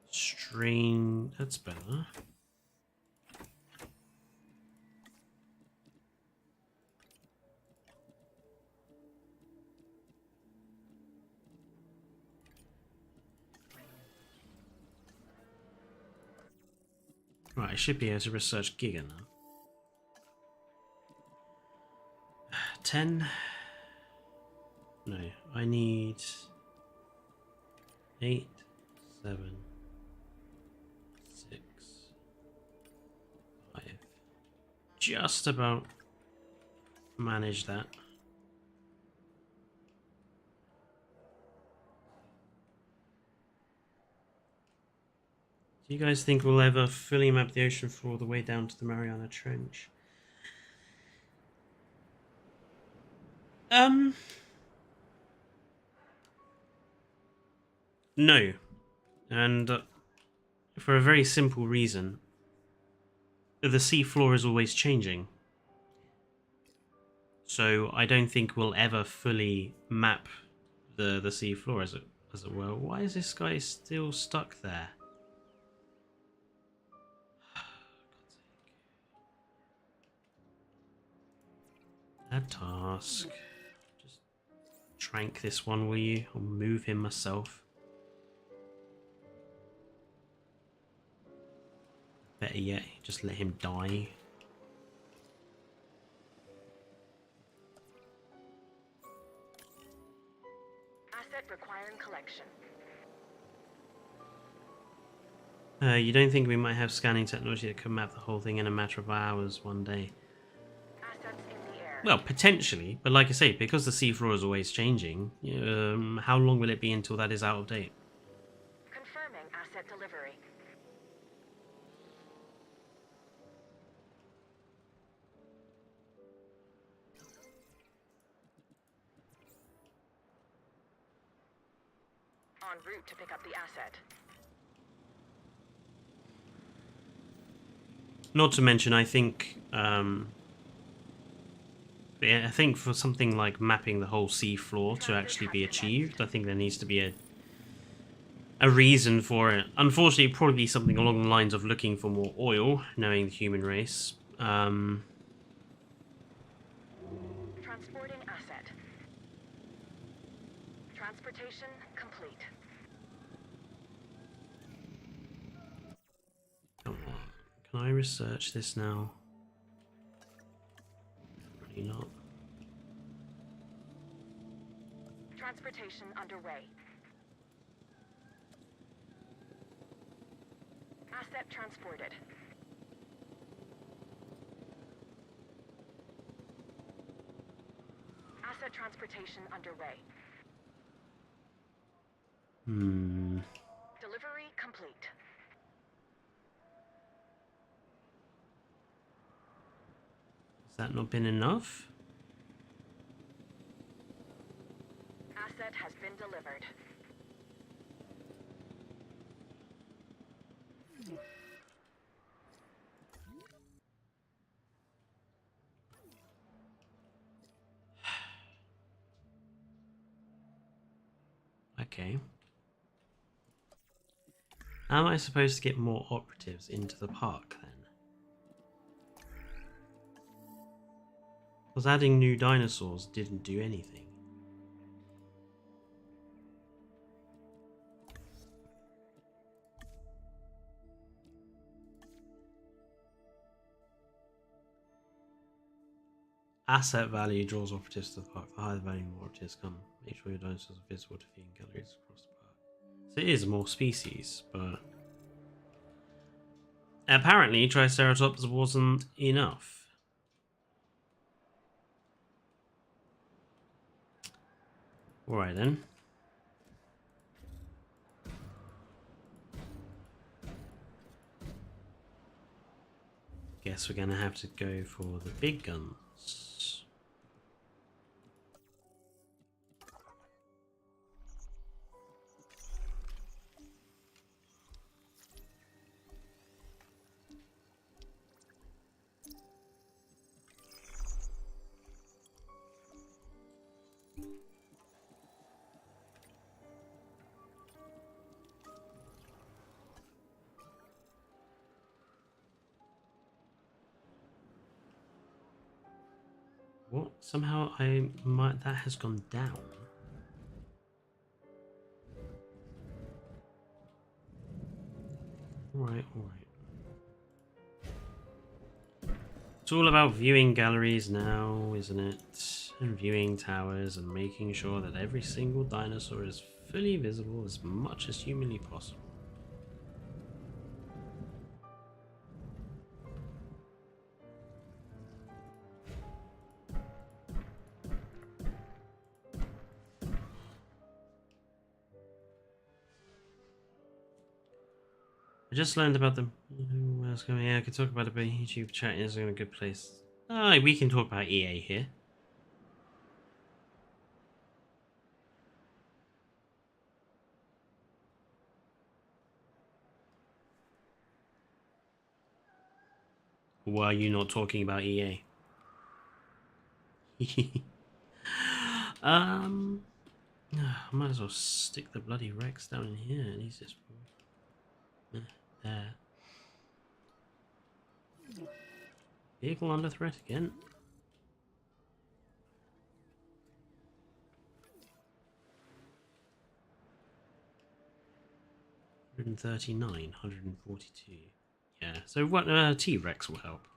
Strain. That's better. Right, I should be able to research Giga now. 10. No, I need 8, 7, 6, 5. Just about manage that. Do you guys think we'll ever fully map the ocean floor all the way down to the Mariana Trench? No. And for a very simple reason. The sea floor is always changing. So I don't think we'll ever fully map the sea floor as it were. Why is this guy still stuck there? Add task. Just trank this one, will you? I'll move him myself. Better yet, just let him die. Asset requiring collection. You don't think we might have scanning technology that could map the whole thing in a matter of hours one day? Assets in the air. Well, potentially, but like I say, because the seafloor is always changing, how long will it be until that is out of date? Confirming asset delivery. En route to pick up the asset. Not to mention, I think, I think for something like mapping the whole seafloor to actually be achieved, I think there needs to be a reason for it. Unfortunately, it'd probably be something along the lines of looking for more oil, knowing the human race. Transporting asset. Transportation complete. Come on. Can I research this now? Probably not. Transportation underway. Asset transported. Asset transportation underway. Delivery complete. Has that not been enough? Asset has been delivered. Okay. How am I supposed to get more operatives into the park then? Because adding new dinosaurs didn't do anything. Asset value draws operatives to the park. The higher the value, more operatives come. Make sure your dinosaurs are visible to viewing galleries across the park. So it is more species, but apparently Triceratops wasn't enough. Alright then. Guess we're gonna have to go for the big guns. What? Somehow that has gone down. Alright. It's all about viewing galleries now, isn't it? And viewing towers and making sure that every single dinosaur is fully visible as much as humanly possible. I just learned about them. What else can I could talk about it, but YouTube chat isn't a good place. We can talk about EA here. Why are you not talking about EA? I might as well stick the bloody Rex down in here. At least it's there. Vehicle under threat again. $139, 142. Yeah, so what T-Rex will help.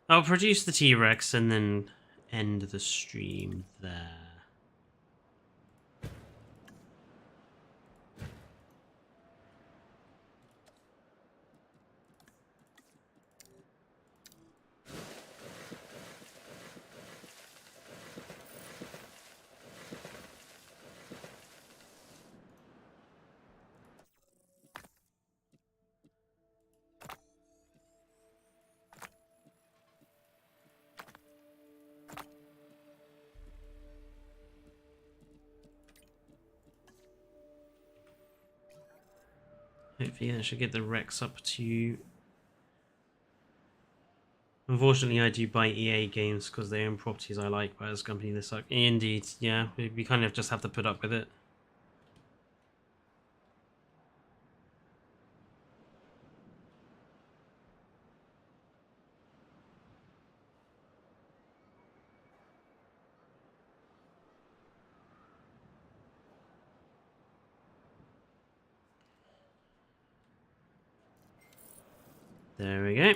I'll produce the T-Rex and then end the stream there. Hopefully that should get the Rex up to... Unfortunately, I do buy EA games because they own properties I like, but as a company they suck. Indeed, yeah, we kind of just have to put up with it. There we go.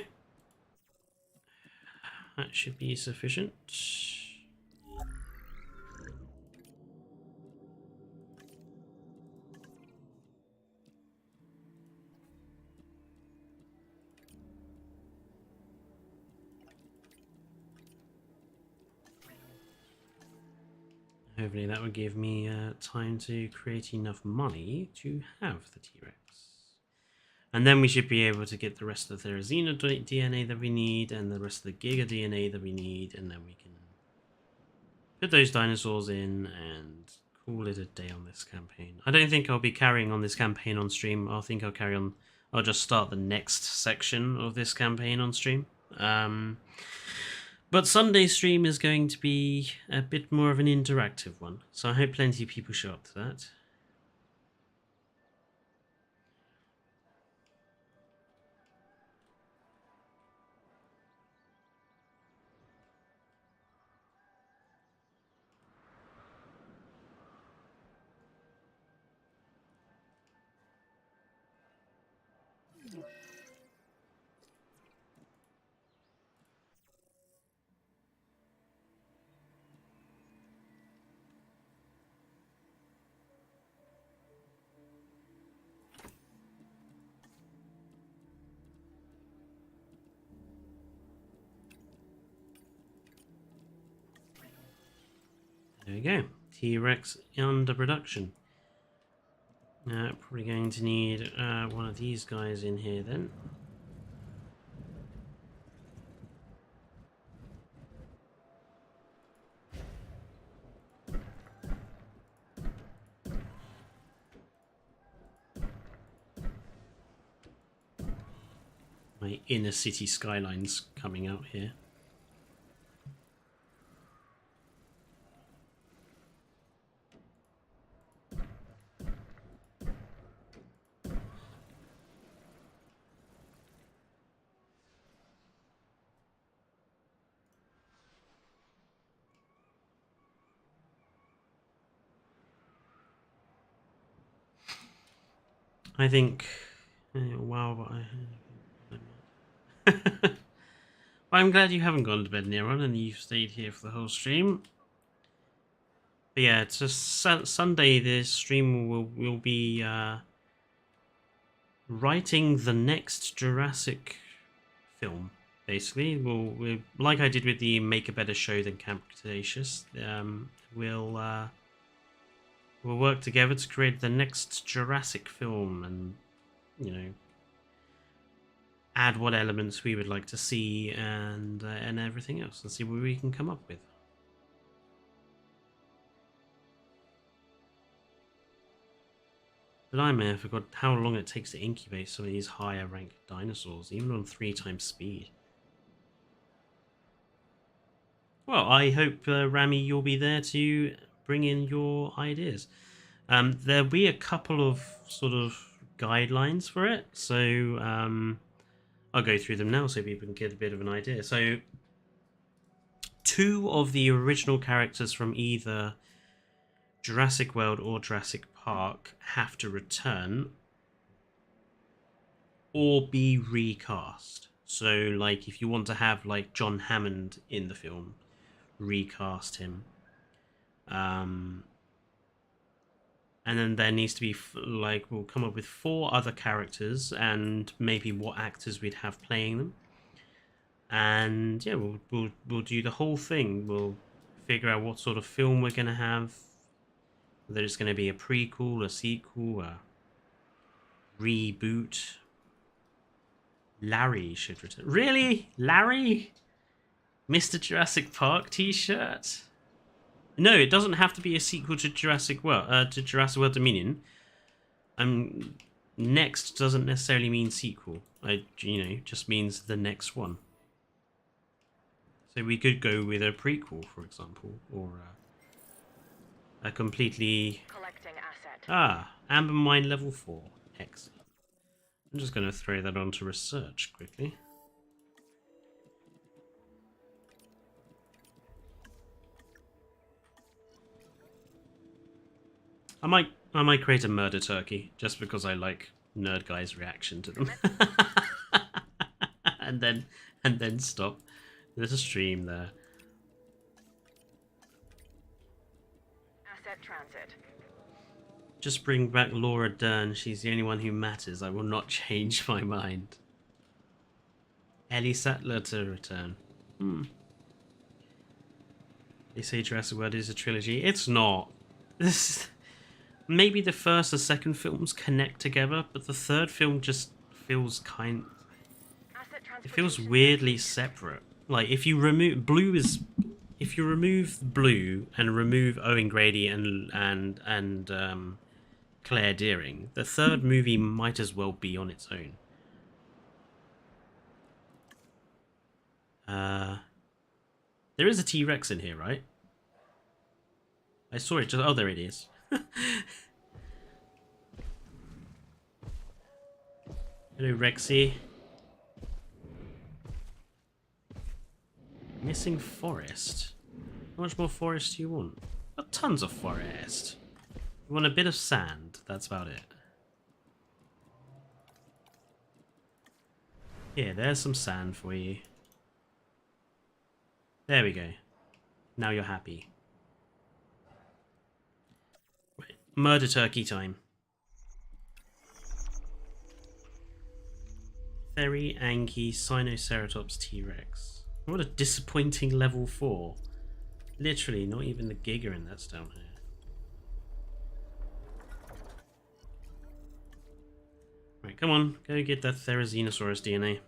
That should be sufficient. Hopefully that would give me time to create enough money to have the T-Rex. And then we should be able to get the rest of the Therizina DNA that we need, and the rest of the Giga DNA that we need, and then we can put those dinosaurs in and call it a day on this campaign. I don't think I'll be carrying on this campaign on stream. I think I'll carry on. I'll just start the next section of this campaign on stream. But Sunday's stream is going to be a bit more of an interactive one, so I hope plenty of people show up to that. There we go. T-Rex under production. Probably going to need one of these guys in here then. My inner city skylines coming out here. I think... wow, but well, I'm glad you haven't gone to bed, Neron, and you've stayed here for the whole stream. But yeah, it's just Sunday. This stream will be writing the next Jurassic film. Basically, we'll like I did with the Make a Better Show Than Camp Cretaceous. We'll work together to create the next Jurassic film, and add what elements we would like to see, and everything else, and see what we can come up with. But I may have forgot how long it takes to incubate some of these higher ranked dinosaurs, even on 3 times speed. Well, I hope, Rami, you'll be there to bring in your ideas. There'll be a couple of sort of guidelines for it, so I'll go through them now so people can get a bit of an idea. So 2 of the original characters from either Jurassic World or Jurassic Park have to return or be recast. So like if you want to have like John Hammond in the film, recast him. And then there needs to be we'll come up with 4 other characters and maybe what actors we'd have playing them. And yeah, we'll do the whole thing. We'll figure out what sort of film we're going to have. Whether it's going to be a prequel, a sequel, a reboot. Larry should return. Really? Larry? Mr. Jurassic Park t-shirt? No, it doesn't have to be a sequel to Jurassic World Dominion. next doesn't necessarily mean sequel. Just means the next one. So we could go with a prequel, for example, or a completely... Collecting asset. Amber Mine level 4. Excellent. I'm just going to throw that onto research quickly. I might create a murder turkey just because I like Nerd Guy's reaction to them. and then stop. There's a stream there. Asset transit. Just bring back Laura Dern. She's the only one who matters. I will not change my mind. Ellie Sattler to return. They say Jurassic World is a trilogy. It's not. Maybe the first and second films connect together, but the third film just feels it feels weirdly separate. Like if you remove blue and remove Owen Grady and Claire Dearing, the third movie might as well be on its own. There is a T-Rex in here, right? I saw it just... Oh, there it is. Hello, Rexy. Missing forest. How much more forest do you want? Got tons of forest. You want a bit of sand. That's about it. Here, there's some sand for you. There we go. Now you're happy. Right. Murder turkey time. Theri, Anki, Sinoceratops, T-Rex. What a disappointing level 4. Literally, not even the Giga that's down here. Right, come on. Go get that Therizinosaurus DNA.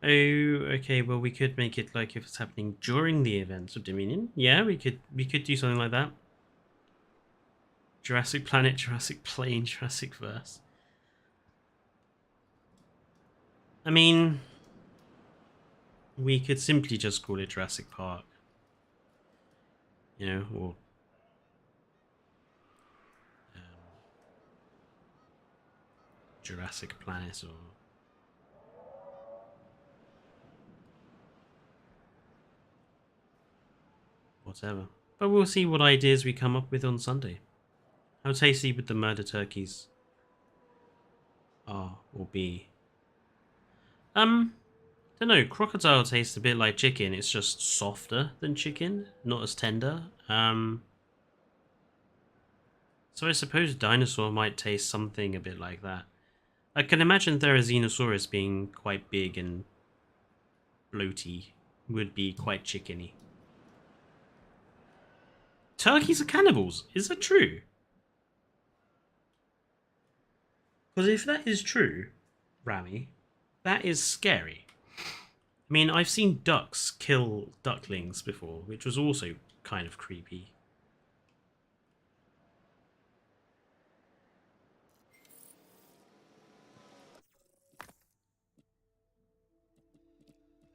Oh, okay, well we could make it like if it's happening during the events of Dominion. Yeah, we could do something like that. Jurassic Planet, Jurassic Plane, Jurassic Verse. I mean, we could simply just call it Jurassic Park. You know, or Jurassic Planet, or whatever. But we'll see what ideas we come up with on Sunday. How tasty would the murder turkeys are or be? Don't know. Crocodile tastes a bit like chicken. It's just softer than chicken, not as tender. So I suppose dinosaur might taste something a bit like that. I can imagine Therizinosaurus being quite big and bloaty. Would be quite chickeny. Turkeys are cannibals. Is that true? Because if that is true, Rami, that is scary. I mean, I've seen ducks kill ducklings before, which was also kind of creepy.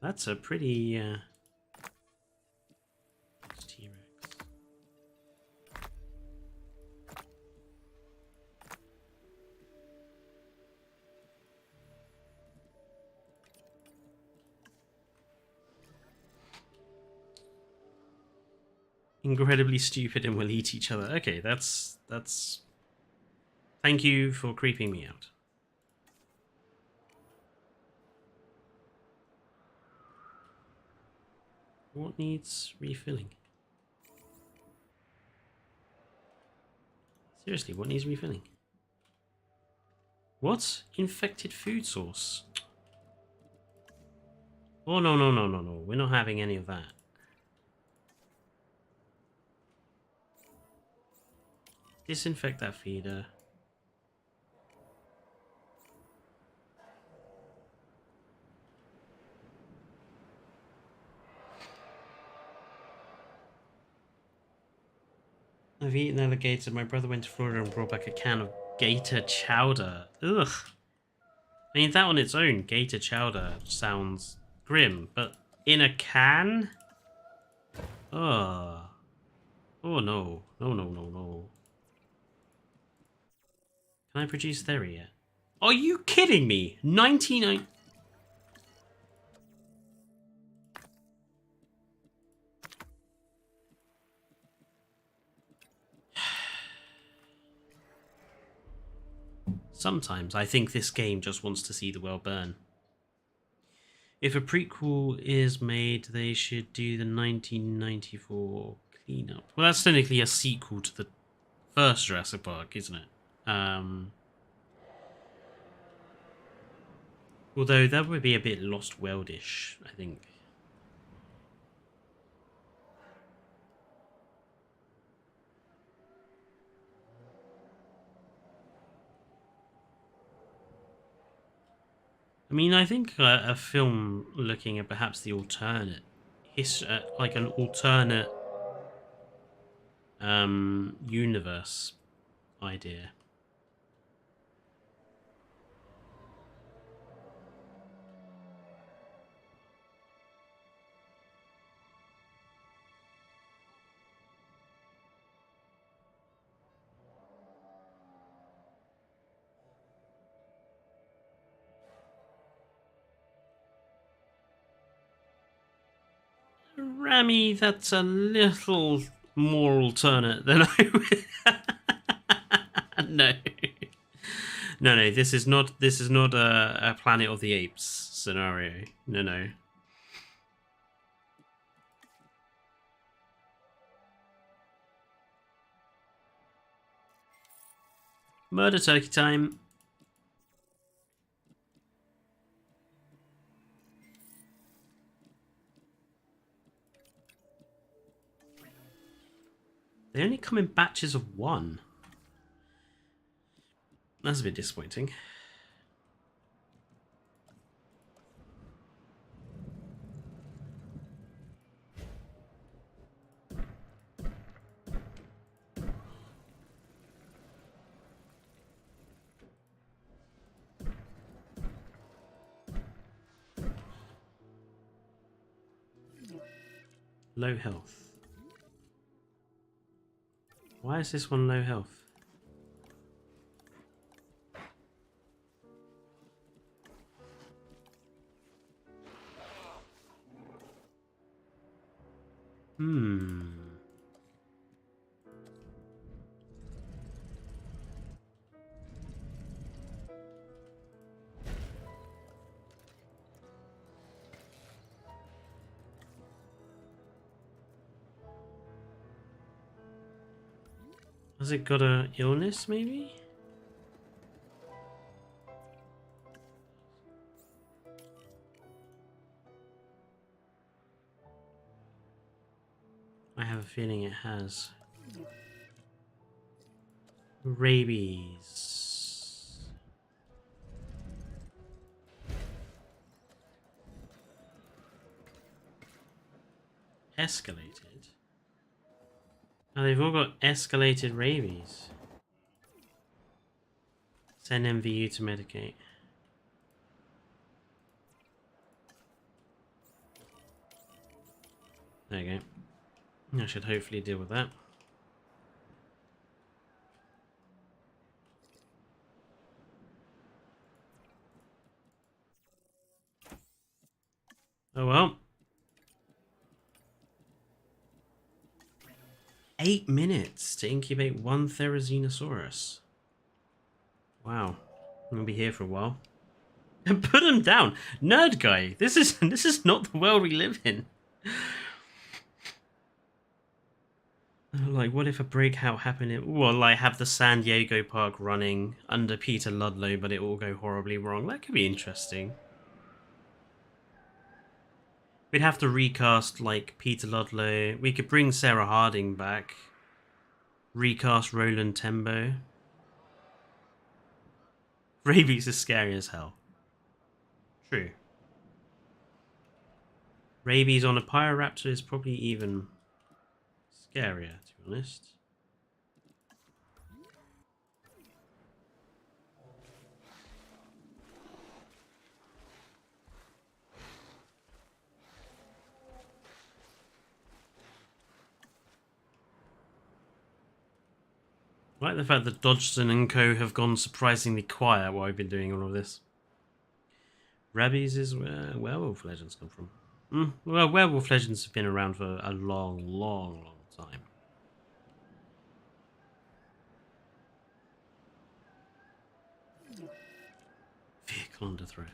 That's a pretty T-Rex. Incredibly stupid and will eat each other. Okay, that's... Thank you for creeping me out. What needs refilling? Seriously, what needs refilling? What? Infected food source? Oh, no. We're not having any of that. Disinfect that feeder. I've eaten alligator. My brother went to Florida and brought back a can of Gator chowder. Ugh. I mean, that on its own, gator chowder, sounds grim, but in a can? Oh. Oh no. No, no, no, no. Can I produce theory yet? Are you kidding me? 99... Sometimes I think this game just wants to see the world burn. If a prequel is made, they should do the 1994 cleanup. Well, that's technically a sequel to the first Jurassic Park, isn't it? Although that would be a bit Lost Worldish, I think. I mean, I think a film looking at perhaps the alternate like an alternate universe idea. Rami, that's a little more alternate than I would. No. No, this is not a Planet of the Apes scenario. No. Murder turkey time. They only come in batches of 1. That's a bit disappointing. Low health. Why is this one low health? Has it got a illness, maybe? I have a feeling it has. Rabies. Escalated? Oh, they've all got escalated rabies. Send MVU to medicate. There you go. I should hopefully deal with that. Oh well. 8 minutes to incubate 1 Therizinosaurus. Wow. I'm gonna be here for a while. And put him down! Nerd guy! This is not the world we live in. Like, what if a breakout happened in... Well, like, have the San Diego park running under Peter Ludlow, but it all go horribly wrong? That could be interesting. We'd have to recast, like, Peter Ludlow. We could bring Sarah Harding back. Recast Roland Tembo. Rabies is scary as hell. True. Rabies on a Pyroraptor is probably even scarier, to be honest. like the fact that Dodgson and Co. have gone surprisingly quiet while I've been doing all of this. Rabbies is where werewolf legends come from. Well, werewolf legends have been around for a long, long, long time. Vehicle under threat.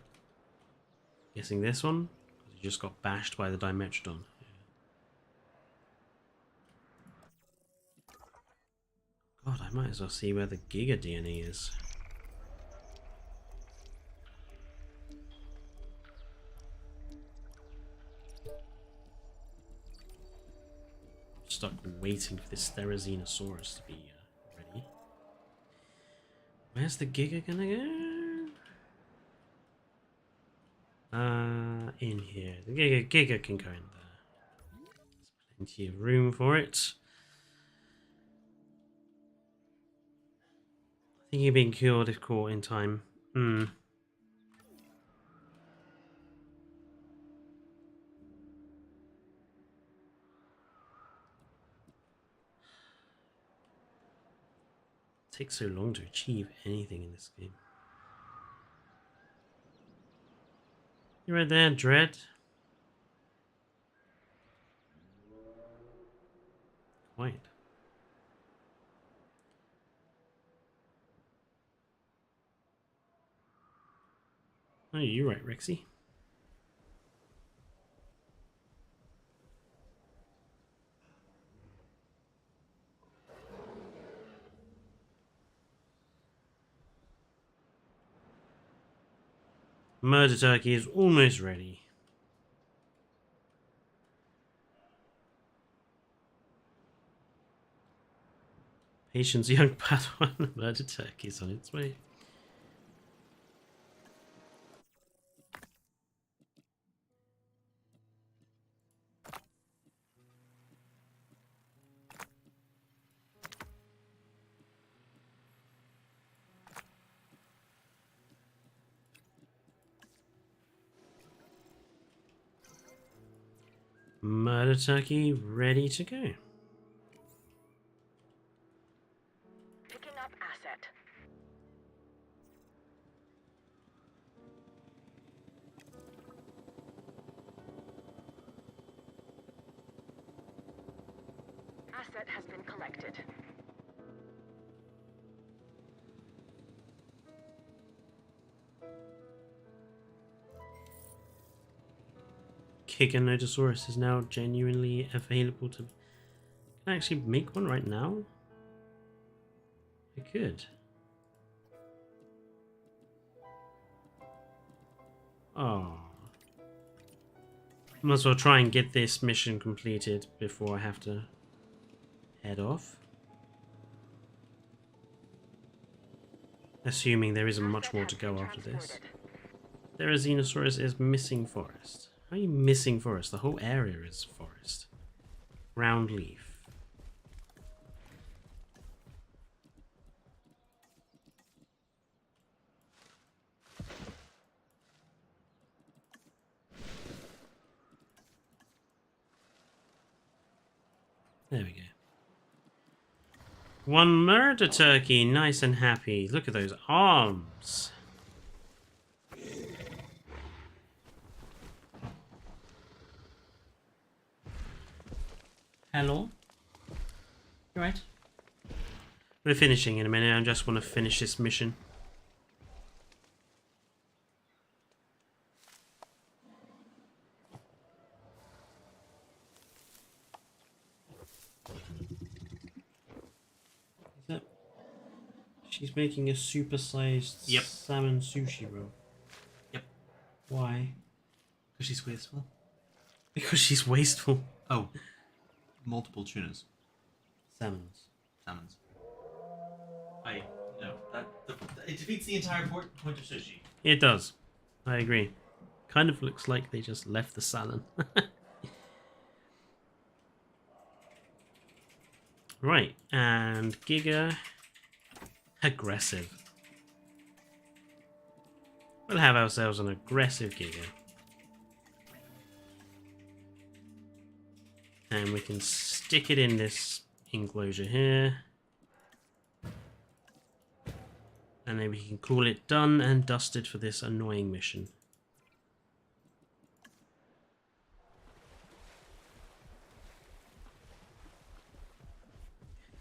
Guessing this one? Because he just got bashed by the Dimetrodon. God, I might as well see where the Giga DNA is. Stuck waiting for this Therizinosaurus to be ready. Where's the Giga gonna go? In here. The Giga can go in there. There's plenty of room for it. I think you're being cured if caught in time. It takes so long to achieve anything in this game. You right there, Dread? Quiet. Oh, you're right, Rexy. Murder Turkey is almost ready. Patience, young Padawan. Murder Turkey is on its way. Murder Turkey ready to go. Picking up asset. Asset has been collected. Giganotosaurus is now genuinely available to... Can I actually make one right now? I could. Oh. Might as well try and get this mission completed before I have to head off. Assuming there isn't much more to go after this. Therizinosaurus is missing forest. How are you missing forest? The whole area is forest. Ground leaf. There we go. One murder turkey, nice and happy. Look at those arms. Hello? You right? We're finishing in a minute. I just want to finish this mission. Is that... She's making a supersized salmon sushi roll. Yep. Why? Because she's wasteful. Because she's wasteful. Oh. Multiple tunas. Salmons. Salmons. It defeats the entire point of sushi. It does. I agree. Kind of looks like they just left the salmon. Right, and Giga... Aggressive. We'll have ourselves an aggressive Giga. And we can stick it in this enclosure here. And then we can call it done and dusted for this annoying mission.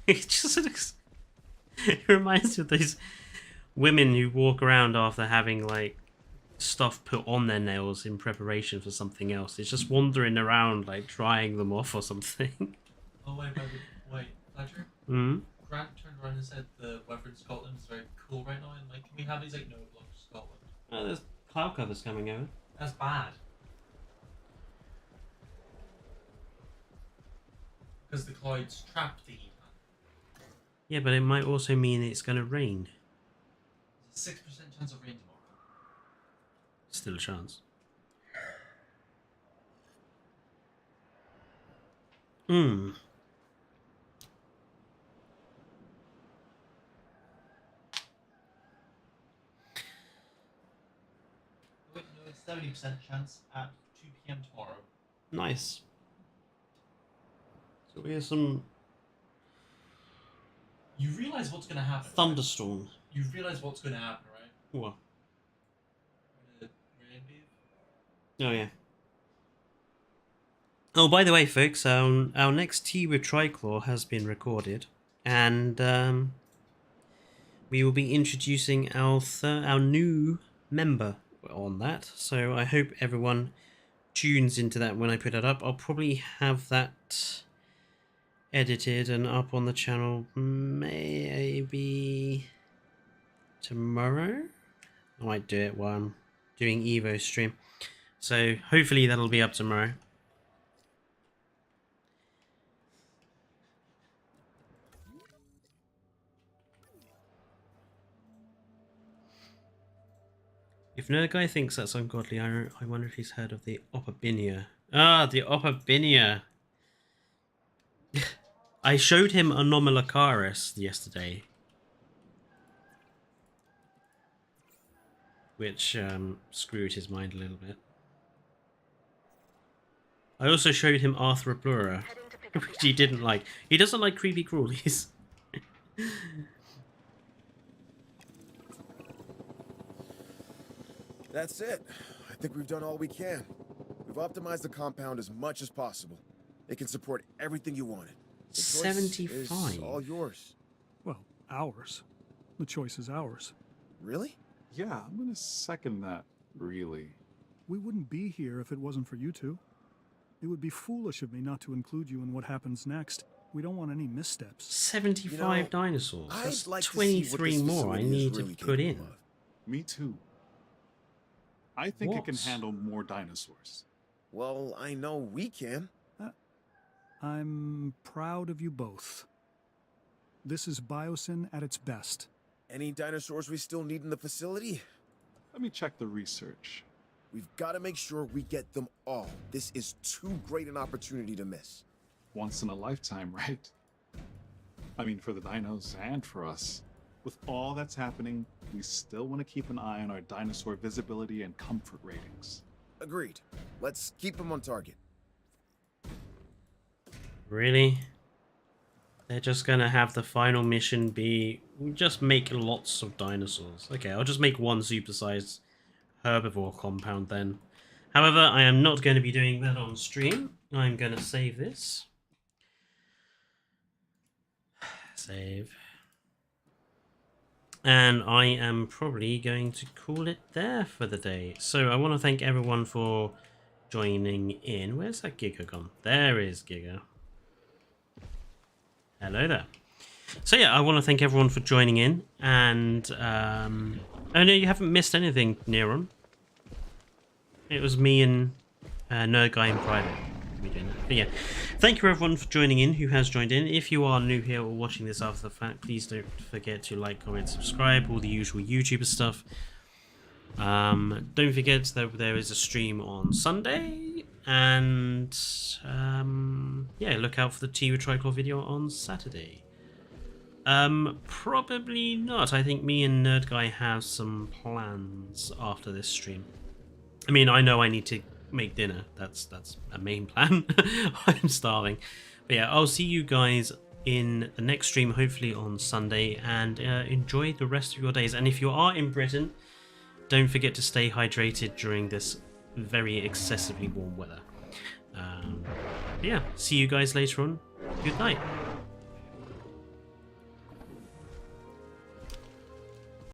It just looks... It reminds me of those women who walk around after having, like, stuff put on their nails in preparation for something else. It's just wandering around, like, trying them off or something. Oh, wait, Fletcher? Hmm? Grant turned around and said the weather in Scotland is very cool right now, and like, can we have these? Like, no, it belongs to Scotland. Oh, there's cloud covers coming over. That's bad. Because the clouds trap the heat. Yeah, but it might also mean it's going to rain. There's a 6% chance of rain tomorrow. Still a chance. Hmm. Wait, no, it's 70% chance at 2 p.m. tomorrow. Nice. So we have some You realise what's going to happen. thunderstorm. Right? You realise what's going to happen, right? What? The rain wave. Oh, yeah. Oh, by the way, folks, our next tea with Triclaw has been recorded, and we will be introducing our new member on that. So I hope everyone tunes into that when I put it up. I'll probably have that edited and up on the channel maybe tomorrow. I might do it while I'm doing Evo stream. So hopefully that'll be up tomorrow. If no guy thinks that's ungodly, I wonder if he's heard of the Opabinia. Ah, the Opabinia. I showed him Anomalocaris yesterday, which screwed his mind a little bit. I also showed him Arthroplura, which he didn't like. He doesn't like creepy crawlies. That's it. I think we've done all we can. We've optimized the compound as much as possible. It can support everything you wanted. The choice 75. is all yours. Well, ours. The choice is ours. Really? Yeah, I'm gonna second that, really. We wouldn't be here if it wasn't for you two. It would be foolish of me not to include you in what happens next. We don't want any missteps. 75 dinosaurs. I'd That's like to see 23 what this more I facility is need really to put in. capable of. Me too. I think it can What? handle more dinosaurs. Well, I know we can. I'm proud of you both. This is BIOSYN at its best. Any dinosaurs we still need in the facility? Let me check the research. We've got to make sure we get them all. This is too great an opportunity to miss. Once in a lifetime, right? I mean, for the dinos and for us. With all that's happening, we still want to keep an eye on our dinosaur visibility and comfort ratings. Agreed. Let's keep them on target. Really? They're just gonna have the final mission be just make lots of dinosaurs. Okay, I'll just make one supersized herbivore compound then. However, I am not going to be doing that on stream. I'm going to save this. Save. And I am probably going to call it there for the day. So I want to thank everyone for joining in. Where's that Giga gone? There is Giga. Hello there. So yeah, I want to thank everyone for joining in. And oh no, you haven't missed anything, Neron. It was me and Nerd Guy in private. Doing that. But yeah, thank you everyone for joining in who has joined in. If you are new here or watching this after the fact, please don't forget to like, comment, subscribe, all the usual YouTuber stuff. Don't forget that there is a stream on Sunday, and yeah, look out for the Tea with Triclaw video on Saturday. Probably not. I think me and Nerd Guy have some plans after this stream. I mean, I know I need to make dinner. That's a main plan. I'm starving. But yeah, I'll see you guys in the next stream, hopefully on Sunday, and enjoy the rest of your days. And if you are in Britain, don't forget to stay hydrated during this very excessively warm weather. Yeah, see you guys later on. Good night.